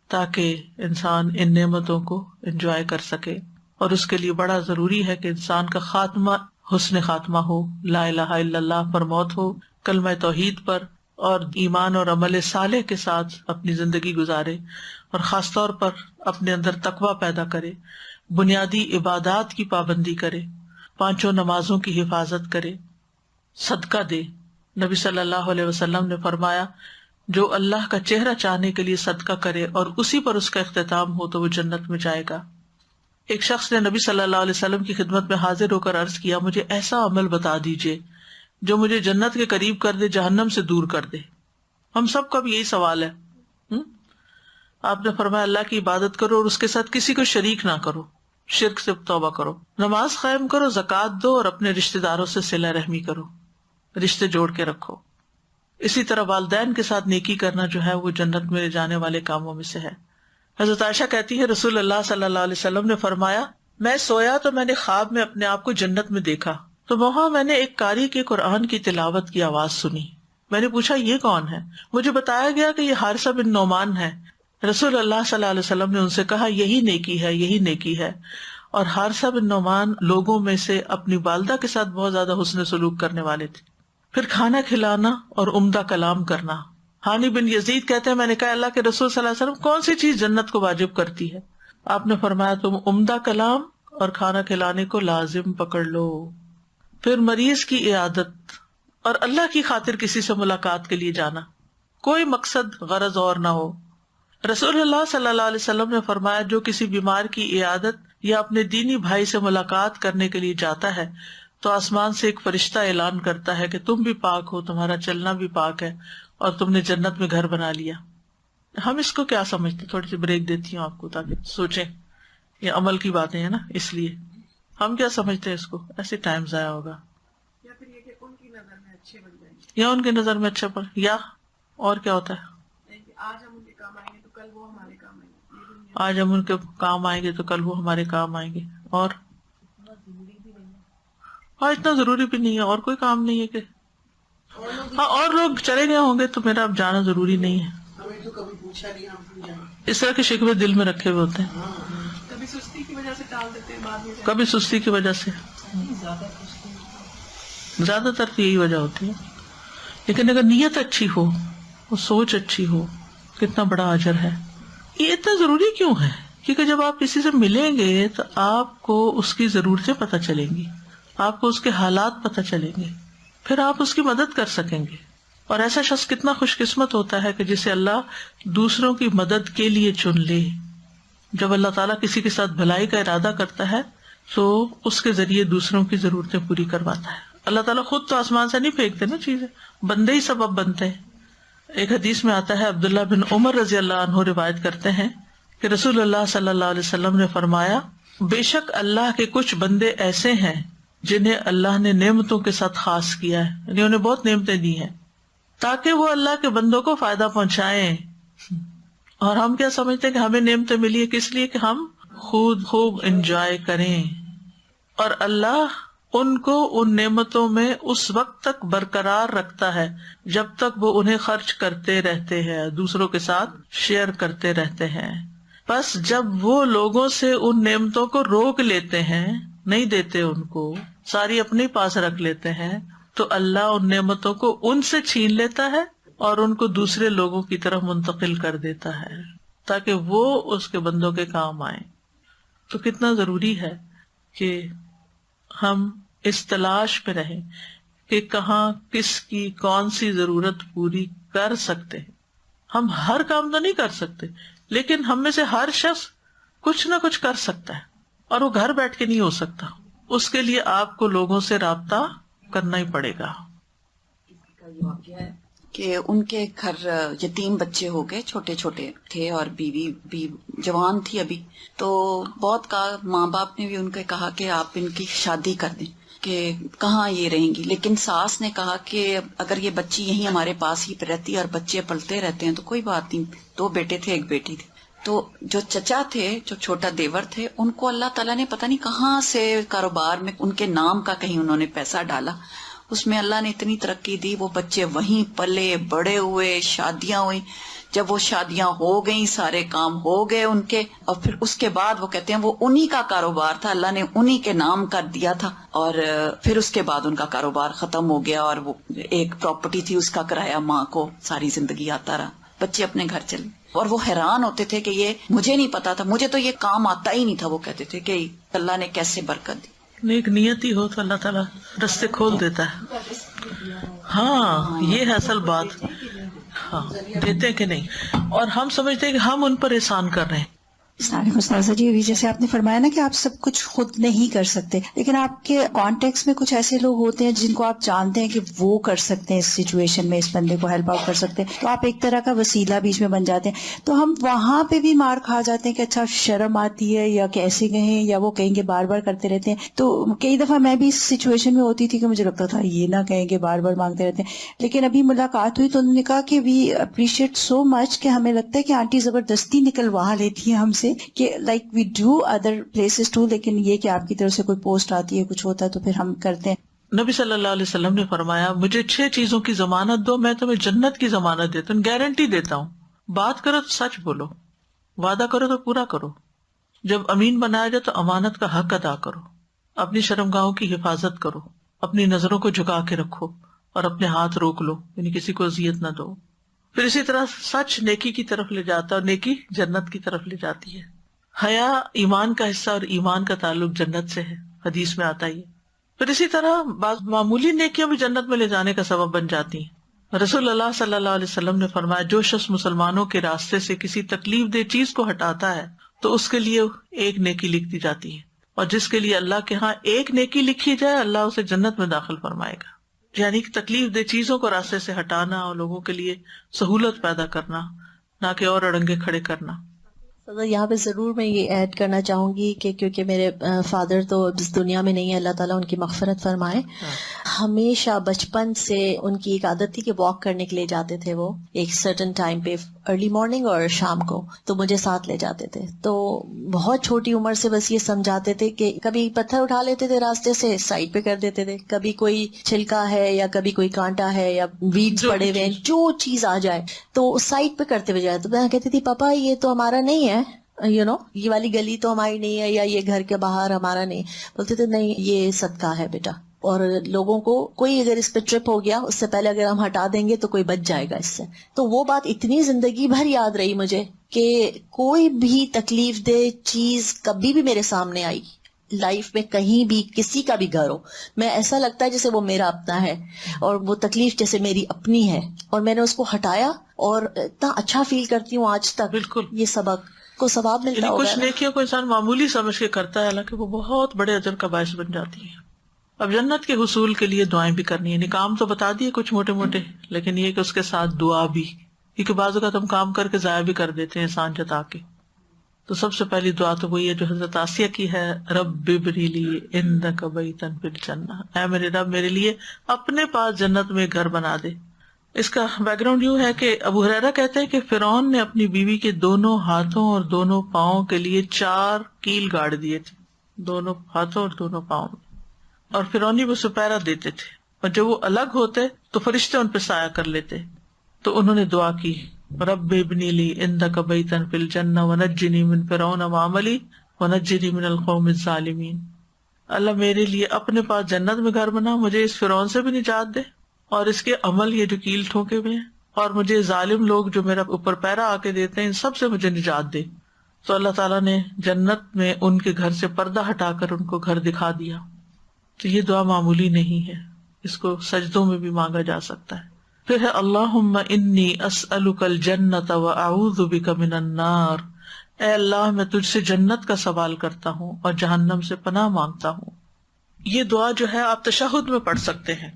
تاکہ انسان ان نعمتوں کو انجوائے کر سکے. اور اس کے لیے بڑا ضروری ہے کہ انسان کا خاتمہ حسن خاتمہ ہو، لا الہ الا اللہ پر موت ہو، کلمہ توحید پر اور ایمان اور عمل صالح کے ساتھ اپنی زندگی گزارے، اور خاص طور پر اپنے اندر تقویٰ پیدا کرے، بنیادی عبادات کی پابندی کرے، 5 نمازوں کی حفاظت کرے، صدقہ دے. نبی صلی اللہ علیہ وسلم نے فرمایا جو اللہ کا چہرہ چاہنے کے لیے صدقہ کرے اور اسی پر اس کا اختتام ہو تو وہ جنت میں جائے گا. ایک شخص نے نبی صلی اللہ علیہ وسلم کی خدمت میں حاضر ہو کر عرض کیا مجھے ایسا عمل بتا دیجئے جو مجھے جنت کے قریب کر دے، جہنم سے دور کر دے. ہم سب کا بھی یہی سوال ہے. آپ نے فرمایا اللہ کی عبادت کرو اور اس کے ساتھ کسی کو شریک نہ کرو، شرک سے توبہ کرو، نماز قائم کرو، زکوٰۃ دو اور اپنے رشتہ داروں سے صلہ رحمی کرو، رشتے جوڑ کے رکھو. اسی طرح والدین کے ساتھ نیکی کرنا جو ہے وہ جنت میں لے جانے والے کاموں میں سے ہے. حضرت عائشہ کہتی ہے رسول اللہ صلی اللہ علیہ وسلم نے فرمایا میں سویا تو میں نے خواب میں اپنے آپ کو جنت میں دیکھا تو وہاں میں نے ایک قاری کے قرآن کی تلاوت کی آواز سنی. میں نے پوچھا یہ کون ہے؟ مجھے بتایا گیا کہ یہ حارثہ بن نعمان ہے. رسول اللہ صلی اللہ علیہ وسلم نے ان سے کہا یہی نیکی ہے، یہی نیکی ہے. اور حارثہ بن نعمان لوگوں میں سے اپنی والدہ کے ساتھ بہت زیادہ حسن سلوک کرنے والے تھے. پھر کھانا کھلانا اور عمدہ کلام کرنا. ہانی بن یزید کہتے ہیں میں نے کہا اللہ کے رسول صلی اللہ علیہ وسلم کون سی چیز جنت کو واجب کرتی ہے؟ آپ نے فرمایا تم عمدہ کلام اور کھانا کھلانے کو لازم پکڑ لو. پھر مریض کی عیادت اور اللہ کی خاطر کسی سے ملاقات کے لیے جانا، کوئی مقصد غرض اور نہ ہو. رسول اللہ صلی اللہ علیہ وسلم نے فرمایا جو کسی بیمار کی عیادت یا اپنے دینی بھائی سے ملاقات کرنے کے لیے جاتا ہے تو آسمان سے ایک فرشتہ اعلان کرتا ہے کہ تم بھی پاک ہو، تمہارا چلنا بھی پاک ہے اور تم نے جنت میں گھر بنا لیا. ہم اس کو کیا سمجھتے؟ تھوڑی سی بریک دیتی ہوں آپ کو تاکہ سوچیں. یہ عمل کی باتیں ہیں نا، اس لیے ہم کیا سمجھتے ہیں اس کو؟ ایسے ٹائم ضائع ہوگا یا پھر یہ کہ ان کی نظر میں اچھے بن جائیں گے، یا ان کی نظر میں اچھا پڑ، یا اور کیا ہوتا ہے آج ہم ان کے کام آئیں گے تو کل وہ ہمارے کام آئیں گے. آج ہم ان کے کام آئیں گے تو کل وہ ہمارے کام آئیں گے. اور ہاں اتنا ضروری بھی نہیں ہے، اور کوئی کام نہیں ہے کہ ہاں اور لوگ چلے گئے ہوں گے تو میرا اب جانا ضروری نہیں ہے. کبھی تو کبھی پوچھا نہیں ہم بھول جائیں. اس طرح کے شکوے دل میں رکھے ہوئے ہوتے ہیں. کبھی سستی کی وجہ سے ٹال دیتے ہیں، بعد میں کبھی سستی کی وجہ سے، زیادہ تر یہی وجہ ہوتی ہے. لیکن اگر نیت اچھی ہو، وہ سوچ اچھی ہو، کتنا بڑا اجر ہے. یہ اتنا ضروری کیوں ہے؟ کیونکہ جب آپ کسی سے ملیں گے تو آپ کو اس کی ضرورتیں پتہ چلیں گی، آپ کو اس کے حالات پتہ چلیں گے، پھر آپ اس کی مدد کر سکیں گے. اور ایسا شخص کتنا خوش قسمت ہوتا ہے کہ جسے اللہ دوسروں کی مدد کے لیے چن لے. جب اللہ تعالیٰ کسی کے ساتھ بھلائی کا ارادہ کرتا ہے تو اس کے ذریعے دوسروں کی ضرورتیں پوری کرواتا ہے. اللہ تعالیٰ خود تو آسمان سے نہیں پھینکتے نا چیزیں، بندے ہی سبب بنتے ہیں. ایک حدیث میں آتا ہے، عبداللہ بن عمر رضی اللہ عنہ روایت کرتے ہیں کہ رسول اللہ صلی اللہ علیہ وسلم نے فرمایا، بے شک اللہ کے کچھ بندے ایسے ہیں جنہیں اللہ نے نعمتوں کے ساتھ خاص کیا ہے، یعنی انہیں بہت نعمتیں دی ہیں تاکہ وہ اللہ کے بندوں کو فائدہ پہنچائیں. اور ہم کیا سمجھتے ہیں کہ ہمیں نعمتیں ملی ہے کس لیے کہ ہم خود خوب انجوائے کریں، اور اللہ ان کو ان نعمتوں میں اس وقت تک برقرار رکھتا ہے جب تک وہ انہیں خرچ کرتے رہتے ہیں، دوسروں کے ساتھ شیئر کرتے رہتے ہیں. بس جب وہ لوگوں سے ان نعمتوں کو روک لیتے ہیں، نہیں دیتے، ان کو ساری اپنے پاس رکھ لیتے ہیں، تو اللہ ان نعمتوں کو ان سے چھین لیتا ہے اور ان کو دوسرے لوگوں کی طرف منتقل کر دیتا ہے تاکہ وہ اس کے بندوں کے کام آئیں. تو کتنا ضروری ہے کہ ہم اس تلاش پہ رہیں کہ کہاں کس کی کون سی ضرورت پوری کر سکتے ہیں. ہم ہر کام تو نہیں کر سکتے، لیکن ہم میں سے ہر شخص کچھ نہ کچھ کر سکتا ہے، اور وہ گھر بیٹھ کے نہیں ہو سکتا. اس کے لیے آپ کو لوگوں سے رابطہ کرنا ہی پڑے گا. یہ واقعہ ہے کہ ان کے گھر یتیم بچے ہو گئے، چھوٹے چھوٹے تھے، اور بیوی بھی جوان تھی ابھی. تو بہت کہا، ماں باپ نے بھی ان کو کہا کہ آپ ان کی شادی کر دیں، کہ کہاں یہ رہیں گی. لیکن ساس نے کہا کہ اگر یہ بچی یہیں ہمارے پاس ہی رہتی اور بچے پلتے رہتے ہیں تو کوئی بات نہیں. 2 بیٹے تھے، 1 بیٹی تھی. تو جو چچا تھے، جو چھوٹا دیور تھے، ان کو اللہ تعالیٰ نے پتہ نہیں کہاں سے کاروبار میں ان کے نام کا کہیں انہوں نے پیسہ ڈالا، اس میں اللہ نے اتنی ترقی دی، وہ بچے وہیں پلے بڑے ہوئے، شادیاں ہوئی. جب وہ شادیاں ہو گئیں، سارے کام ہو گئے ان کے، اور پھر اس کے بعد وہ کہتے ہیں وہ انہی کا کاروبار تھا، اللہ نے انہی کے نام کر دیا تھا. اور پھر اس کے بعد ان کا کاروبار ختم ہو گیا، اور وہ ایک پراپرٹی تھی اس کا کرایہ ماں کو ساری زندگی آتا رہا. بچے اپنے گھر چلے، اور وہ حیران ہوتے تھے کہ یہ مجھے نہیں پتا تھا، مجھے تو یہ کام آتا ہی نہیں تھا. وہ کہتے تھے کہ اللہ نے کیسے برکت دی. نیک نیتی ہو تو اللہ تعالیٰ رستے کھول دیتا ہے. ہاں، یہ ہے اصل بات. ہاں، دیتے ہیں کہ نہیں، اور ہم سمجھتے ہیں کہ ہم ان پر احسان کر رہے ہیں. استاذہ جی، ابھی جیسے آپ نے فرمایا نا کہ آپ سب کچھ خود نہیں کر سکتے، لیکن آپ کے کانٹیکس میں کچھ ایسے لوگ ہوتے ہیں جن کو آپ جانتے ہیں کہ وہ کر سکتے ہیں، اس سچویشن میں اس بندے کو ہیلپ آؤٹ کر سکتے ہیں، تو آپ ایک طرح کا وسیلہ بیچ میں بن جاتے ہیں. تو ہم وہاں پہ بھی مار کھا جاتے ہیں کہ اچھا شرم آتی ہے، یا کیسے کہیں، یا وہ کہیں گے بار بار کرتے رہتے ہیں. تو کئی دفعہ میں بھی اس سچویشن میں ہوتی تھی کہ مجھے لگتا تھا یہ نہ کہیں گے، بار بار مانگتے رہتے ہیں. لیکن ابھی ملاقات ہوئی تو انہوں نے کہا کہ وی اپریشیٹ سو مچ کہ ہمیں لگتا ہے کہ آنٹی زبردستی نکلوا لیتی ہیں ہم سے، کہ like we do other places too, لیکن یہ کہ آپ کی طرف سے کوئی پوسٹ آتی ہے، کچھ ہوتا ہے تو پھر ہم کرتے ہیں. نبی صلی اللہ علیہ وسلم نے فرمایا، مجھے 6 چیزوں کی ضمانت دو، میں تمہیں جنت کی ضمانت دیتا ہوں، گارنٹی دیتا ہوں. بات کرو تو سچ بولو، وعدہ کرو تو پورا کرو، جب امین بنایا جائے تو امانت کا حق ادا کرو، اپنی شرمگاہوں کی حفاظت کرو، اپنی نظروں کو جھکا کے رکھو، اور اپنے ہاتھ روک لو، یعنی کسی کو اذیت نہ دو. پھر اسی طرح سچ نیکی کی طرف لے جاتا ہے، اور نیکی جنت کی طرف لے جاتی ہے. حیا ایمان کا حصہ، اور ایمان کا تعلق جنت سے ہے، حدیث میں آتا ہی ہے. پھر اسی طرح بعض معمولی نیکیاں بھی جنت میں لے جانے کا سبب بن جاتی ہیں. رسول اللہ صلی اللہ علیہ وسلم نے فرمایا، جو شخص مسلمانوں کے راستے سے کسی تکلیف دہ چیز کو ہٹاتا ہے تو اس کے لیے 1 نیکی لکھ دی جاتی ہے، اور جس کے لیے اللہ کے ہاں 1 نیکی لکھی جائے اللہ اسے جنت میں داخل فرمائے گا. یعنی کہ تکلیف دہ چیزوں کو راستے سے ہٹانا اور لوگوں کے لیے سہولت پیدا کرنا، نہ کہ اور اڑنگے کھڑے کرنا. یہاں پہ ضرور میں یہ ایڈ کرنا چاہوں گی کہ کیونکہ میرے فادر تو اس دنیا میں نہیں ہے، اللہ تعالیٰ ان کی مغفرت فرمائے. ہمیشہ بچپن سے ان کی ایک عادت تھی کہ واک کرنے کے لیے جاتے تھے، وہ ایک سرٹن ٹائم پہ ارلی مارننگ اور شام کو، تو مجھے ساتھ لے جاتے تھے. تو بہت چھوٹی عمر سے بس یہ سمجھاتے تھے کہ کبھی پتھر اٹھا لیتے تھے راستے سے، سائڈ پہ کر دیتے تھے، کبھی کوئی چھلکا ہے یا کبھی کوئی کانٹا ہے یا ویڈز پڑے ہوئے ہیں، جو چیز آ جائے تو سائڈ پہ کرتے ہوئے جائے. تو میں کہتی تھی پاپا یہ تو ہمارا نہیں ہے، یہ والی گلی تو ہماری نہیں ہے، یا یہ گھر کے باہر ہمارا نہیں. بولتے تھے نہیں یہ صدقہ ہے بیٹا، اور لوگوں کو کوئی اگر اس پہ ٹرپ ہو گیا اس سے پہلے اگر ہم ہٹا دیں گے تو کوئی بچ جائے گا اس سے. تو وہ بات اتنی زندگی بھر یاد رہی مجھے کہ کوئی بھی تکلیف دہ چیز کبھی بھی میرے سامنے آئی لائف میں، کہیں بھی کسی کا بھی گھر ہو، میں ایسا لگتا ہے جیسے وہ میرا اپنا ہے اور وہ تکلیف جیسے میری اپنی ہے، اور میں نے اس کو ہٹایا اور اتنا اچھا فیل کرتی ہوں آج تک. بالکل، یہ سبق کو ثواب ملتا ہوگا. کچھ نیکیوں کو انسان معمولی سمجھ کے کرتا ہے حالانکہ وہ بہت بڑے اجر کا باعث بن جاتی ہے. اب جنت کے حصول کے لیے دعائیں بھی کرنی ہے. کام تو بتا دیے کچھ موٹے موٹے، لیکن یہ کہ اس کے ساتھ دعا بھی، کیونکہ بعض اوقات ہم کام کر کے ضائع بھی کر دیتے ہیں احسان جتا کے. تو سب سے پہلی دعا تو وہی ہے جو حضرت آسیہ کی ہے، رب ابنی لی عندک بیتا فی الجنہ، اے میرے رب میرے لیے اپنے پاس جنت میں گھر بنا دے. اس کا بیک گراؤنڈ یوں ہے کہ ابو ہریرہ کہتے ہیں کہ فرعون نے اپنی بیوی کے دونوں ہاتھوں اور دونوں پاؤں کے لیے 4 کیل گاڑ دیے تھے، دونوں ہاتھوں اور دونوں پاؤں میں، اور فرعونی وہ سپیرا دیتے تھے، اور جب وہ الگ ہوتے تو فرشتے ان پہ سایہ کر لیتے. تو انہوں نے دعا کی، رب ابنی لی عندک بیتا فی الجنہ ونجنی من فرعون وعملی ونجنی من القوم الظالمین. اللہ میرے لیے اپنے پاس جنت میں گھر بنا، مجھے اس فرعون سے بھی نجات دے اور اس کے عمل یہ جو کیل ٹھونکے ہوئے ہیں، اور مجھے ظالم لوگ جو میرا اوپر پیرا آ کے دیتے ہیں ان سب سے مجھے نجات دے. تو اللہ تعالیٰ نے جنت میں ان کے گھر سے پردہ ہٹا کر ان کو گھر دکھا دیا. تو یہ دعا معمولی نہیں ہے، اس کو سجدوں میں بھی مانگا جا سکتا ہے. پھر ہے اللہم انی اسألک الجنت واعوذ بک من النار، اے اللہ میں تجھ سے جنت کا سوال کرتا ہوں اور جہنم سے پناہ مانگتا ہوں. یہ دعا جو ہے آپ تشہد میں پڑھ سکتے ہیں.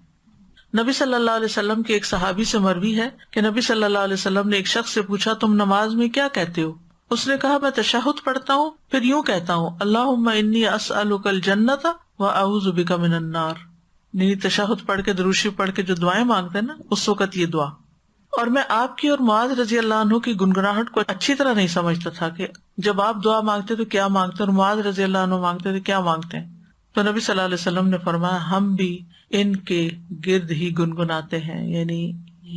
نبی صلی اللہ علیہ وسلم کے ایک صحابی سے مروی ہے کہ نبی صلی اللہ علیہ وسلم نے ایک شخص سے پوچھا تم نماز میں کیا کہتے ہو؟ اس نے کہا میں تشہد پڑھتا ہوں، پھر یوں کہتا ہوں اللہم انی اسألک الجنت واعوذ بک من النار. یعنی تشہد پڑھ کے دروشی پڑھ کے جو دعائیں مانگتے ہیں نا اس وقت یہ دعا. اور میں آپ کی اور معاذ رضی اللہ عنہ کی گنگناہٹ کو اچھی طرح نہیں سمجھتا تھا کہ جب آپ دعا مانگتے تو کیا مانگتے اور معاذ رضی اللہ عنہ مانگتے تو کیا مانگتے ہیں. تو نبی صلی اللہ علیہ وسلم نے فرمایا ہم بھی ان کے گرد ہی گنگناتے ہیں، یعنی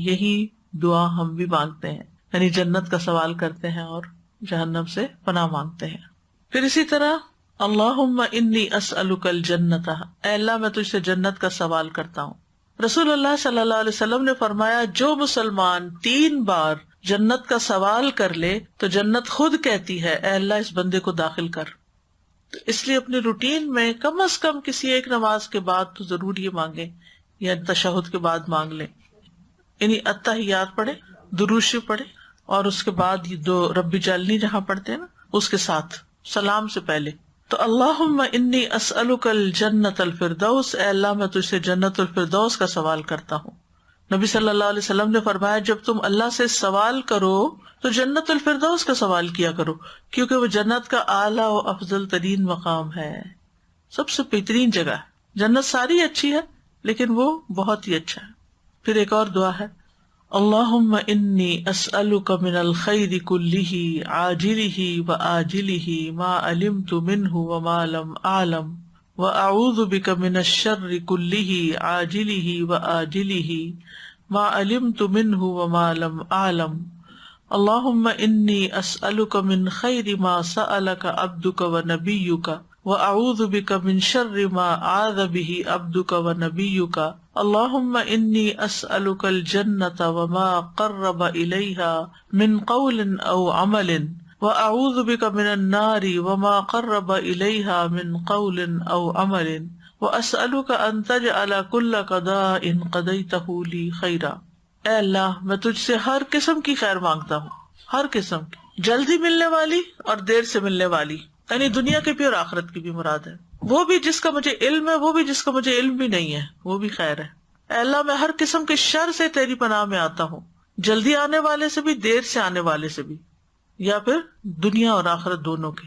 یہی دعا ہم بھی مانگتے ہیں، یعنی جنت کا سوال کرتے ہیں اور جہنم سے پناہ مانگتے ہیں. پھر اسی طرح اللہم انی اسألک الجنت، اے اللہ میں تجھ سے جنت کا سوال کرتا ہوں. رسول اللہ صلی اللہ علیہ وسلم نے فرمایا جو مسلمان 3 بار جنت کا سوال کر لے تو جنت خود کہتی ہے اے اللہ اس بندے کو داخل کر. تو اس لیے اپنی روٹین میں کم از کم کسی ایک نماز کے بعد تو ضرور یہ مانگیں، یا تشہد کے بعد مانگ لیں، یعنی التحیات پڑھے، درود شریف پڑھے، اور اس کے بعد یہ 2 رب اجعلنی جہاں پڑھتے ہیں نا اس کے ساتھ سلام سے پہلے. تو اللہم انی اسألک الجنت الفردوس، اے اللہ میں تجھ سے جنت الفردوس کا سوال کرتا ہوں. نبی صلی اللہ علیہ وسلم نے فرمایا جب تم اللہ سے سوال کرو تو جنت الفردوس کا سوال کیا کرو، کیونکہ وہ جنت کا اعلیٰ و افضل ترین مقام ہے، سب سے بہترین جگہ ہے. جنت ساری اچھی ہے لیکن وہ بہت ہی اچھا ہے. پھر ایک اور دعا ہے اللہم انی اسألک من الخیر کلہ عاجلہ وآجلہ ما علمت منہ وما لم اعلم واعوذ بک من الشر کلہ عاجلہ وآجلہ ما علمت منہ وما لم اعلم اللہم انی اسألک من خیر ما سألک عبدک ونبیک واعوذ بک من شر ما عاذ بہ عبدک ونبیک اللہم انی اسألک الجنۃ وما قرب الیہا من قول او عمل واعوذ بک من النار وما قرب الیہا من قول او عمل واسألک ان تجعل کل قضاء قضیتہ لی خیرا. اے اللہ میں تجھ سے ہر قسم کی خیر مانگتا ہوں، ہر قسم کی، جلدی ملنے والی اور دیر سے ملنے والی، یعنی دنیا کی بھی اور آخرت کی بھی مراد ہے. وہ بھی جس کا مجھے علم ہے، وہ بھی جس کا مجھے علم بھی نہیں ہے، وہ بھی خیر ہے. اے اللہ میں ہر قسم کے شر سے تیری پناہ میں آتا ہوں، جلدی آنے والے سے بھی، دیر سے آنے والے سے بھی، یا پھر دنیا اور آخرت دونوں کے.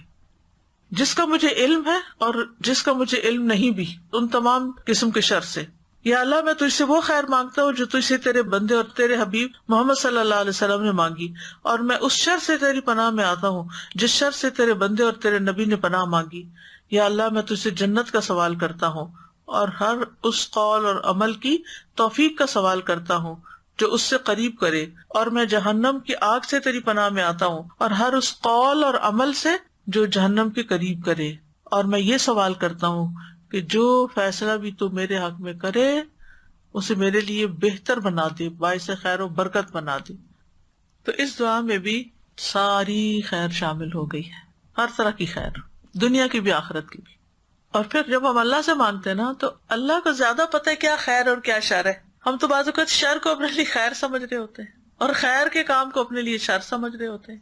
جس کا مجھے علم ہے اور جس کا مجھے علم نہیں بھی، ان تمام قسم کے شر سے. یا اللہ میں تجھ سے وہ خیر مانگتا ہوں جو تجھ سے تیرے بندے اور تیرے حبیب محمد صلی اللہ علیہ وسلم نے مانگی، اور میں اس شر سے تیری پناہ میں آتا ہوں جس شر سے تیرے بندے اور تیرے نبی نے پناہ مانگی۔ یا اللہ میں تجھ سے جنت کا سوال کرتا ہوں اور ہر اس قول اور عمل کی توفیق کا سوال کرتا ہوں جو اس سے قریب کرے، اور میں جہنم کی آگ سے تیری پناہ میں آتا ہوں اور ہر اس قول اور عمل سے جو جہنم کے قریب کرے، اور میں یہ سوال کرتا ہوں کہ جو فیصلہ بھی تو میرے حق میں کرے اسے میرے لیے بہتر بنا دے، باعث خیر و برکت بنا دے۔ تو اس دعا میں بھی ساری خیر شامل ہو گئی ہے، ہر طرح کی خیر، دنیا کی بھی آخرت کی بھی۔ اور پھر جب ہم اللہ سے مانگتے ہیں نا تو اللہ کو زیادہ پتہ ہے کیا خیر اور کیا شر ہے۔ ہم تو بعض اوقات شر کو اپنے لیے خیر سمجھ رہے ہوتے ہیں اور خیر کے کام کو اپنے لیے شر سمجھ رہے ہوتے ہیں۔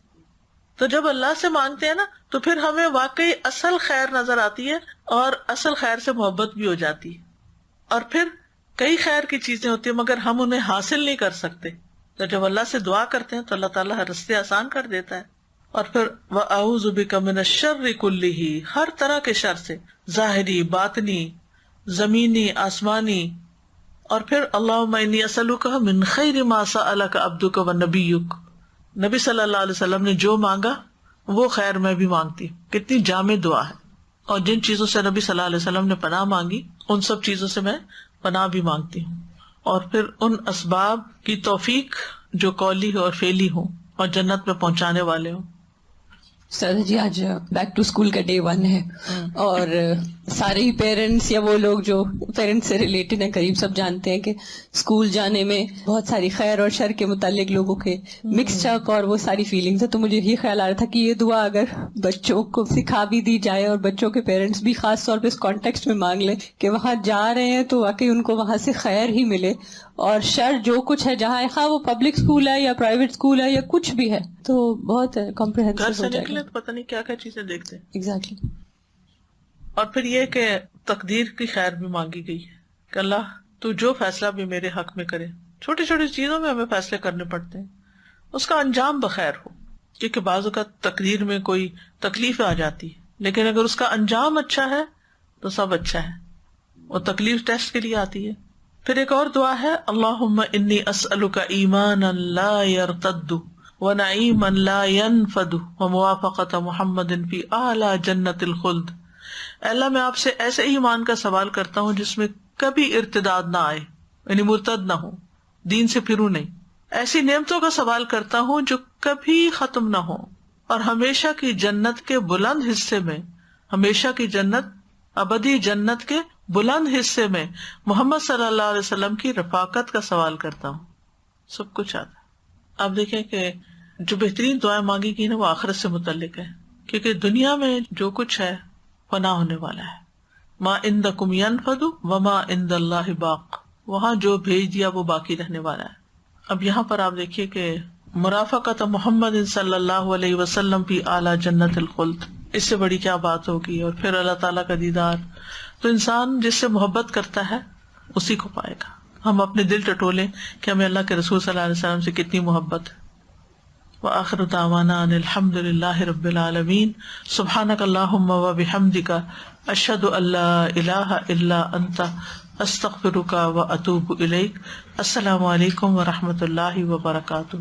تو جب اللہ سے مانگتے ہیں نا تو پھر ہمیں واقعی اصل خیر نظر آتی ہے اور اصل خیر سے محبت بھی ہو جاتی ہے۔ اور پھر کئی خیر کی چیزیں ہوتی ہیں مگر ہم انہیں حاصل نہیں کر سکتے، تو جب اللہ سے دعا کرتے ہیں تو اللہ تعالیٰ ہر راستے آسان کر دیتا ہے۔ اور پھر وَأَعُوذُ بِكَ مِنَ الشَّرِّ كُلِّهِ، ہر طرح کے شر سے، ظاہری، باطنی، زمینی، آسمانی۔ اور پھر اللہم انی اسألک من خیر ما سألک عبدک ونبیک، نبی صلی اللہ علیہ وسلم نے جو مانگا وہ خیر میں بھی مانگتی ہوں۔ کتنی جامع دعا ہے۔ اور جن چیزوں سے نبی صلی اللہ علیہ وسلم نے پناہ مانگی ان سب چیزوں سے میں پناہ بھی مانگتی ہوں۔ اور پھر ان اسباب کی توفیق جو قولی اور فعلی ہوں اور جنت میں پہنچانے والے ہوں۔ سر جی آج بیک ٹو اسکول کا ڈے 1 ہے اور سارے ہی پیرنٹس یا وہ لوگ جو پیرنٹس سے ریلیٹڈ ہیں قریب سب جانتے ہیں کہ اسکول جانے میں بہت ساری خیر اور شر کے متعلق لوگوں کے مکس اپ اور وہ ساری فیلنگس ہیں۔ تو مجھے یہ خیال آ رہا تھا کہ یہ دعا اگر بچوں کو سکھا بھی دی جائے اور بچوں کے پیرنٹس بھی خاص طور پہ اس کانٹیکسٹ میں مانگ لیں کہ وہاں جا رہے ہیں تو واقعی ان کو وہاں سے خیر ہی ملے، اور شر جو کچھ ہے جہاں خواہ وہ پبلک اسکول ہے یا پرائیویٹ اسکول ہے یا کچھ بھی ہے تو بہت کمپریہنسو گھر سے ہو جائے نکلے گا۔ تو پتہ نہیں کیا کیا چیزیں دیکھتے ہیں۔ ایگزیکٹلی۔ اور پھر یہ کہ تقدیر کی خیر بھی مانگی گئی ہے کہ اللہ تو جو فیصلہ بھی میرے حق میں کرے، چھوٹی چھوٹی چیزوں میں ہمیں فیصلے کرنے پڑتے ہیں، اس کا انجام بخیر ہو، کیونکہ بعض اوقات تقدیر میں کوئی تکلیف آ جاتی ہے لیکن اگر اس کا انجام اچھا ہے تو سب اچھا ہے، اور تکلیف ٹیسٹ کے لیے آتی ہے۔ پھر ایک اور دعا ہے اللہم انی اسألک ایمانا لا یرتد ونعیما لا ینفد وموافقۃ محمد فی اعلی جنت الخلد۔ اے اللہ میں آپ سے ایسے ایمان کا سوال کرتا ہوں جس میں کبھی ارتداد نہ آئے، یعنی مرتد نہ ہو، دین سے پھروں نہیں۔ ایسی نعمتوں کا سوال کرتا ہوں جو کبھی ختم نہ ہو، اور ہمیشہ کی جنت کے بلند حصے میں، ہمیشہ کی جنت، ابدی جنت کے بلند حصے میں محمد صلی اللہ علیہ وسلم کی رفاقت کا سوال کرتا ہوں۔ سب کچھ آتا ہے۔ آپ دیکھیں کہ جو بہترین دعائیں مانگی گئی نا وہ آخرت سے متعلق ہے، کیونکہ دنیا میں جو کچھ ہے فنا ہونے والا ہے۔ ما عندکم ینفد وما عند اللہ باق، وہاں جو بھیج دیا وہ باقی رہنے والا ہے۔ اب یہاں پر آپ دیکھیے کہ مرافقت محمد صلی اللہ علیہ وسلم فی اعلی جنت الخلد، اس سے بڑی کیا بات ہوگی۔ اور پھر اللہ تعالیٰ کا دیدار، تو انسان جس سے محبت کرتا ہے اسی کو پائے گا۔ ہم اپنے دل ٹٹولیں کہ ہمیں اللہ کے رسول صلی اللہ علیہ وسلم سے کتنی محبت ہے۔ وآخر دعوانا ان الحمد للہ رب العالمین، سبحانک اللہم وبحمدک، اشہد ان لا الہ الا انت، استغفرک واتوب الیک۔ السلام علیکم ورحمۃ اللہ وبرکاتہ۔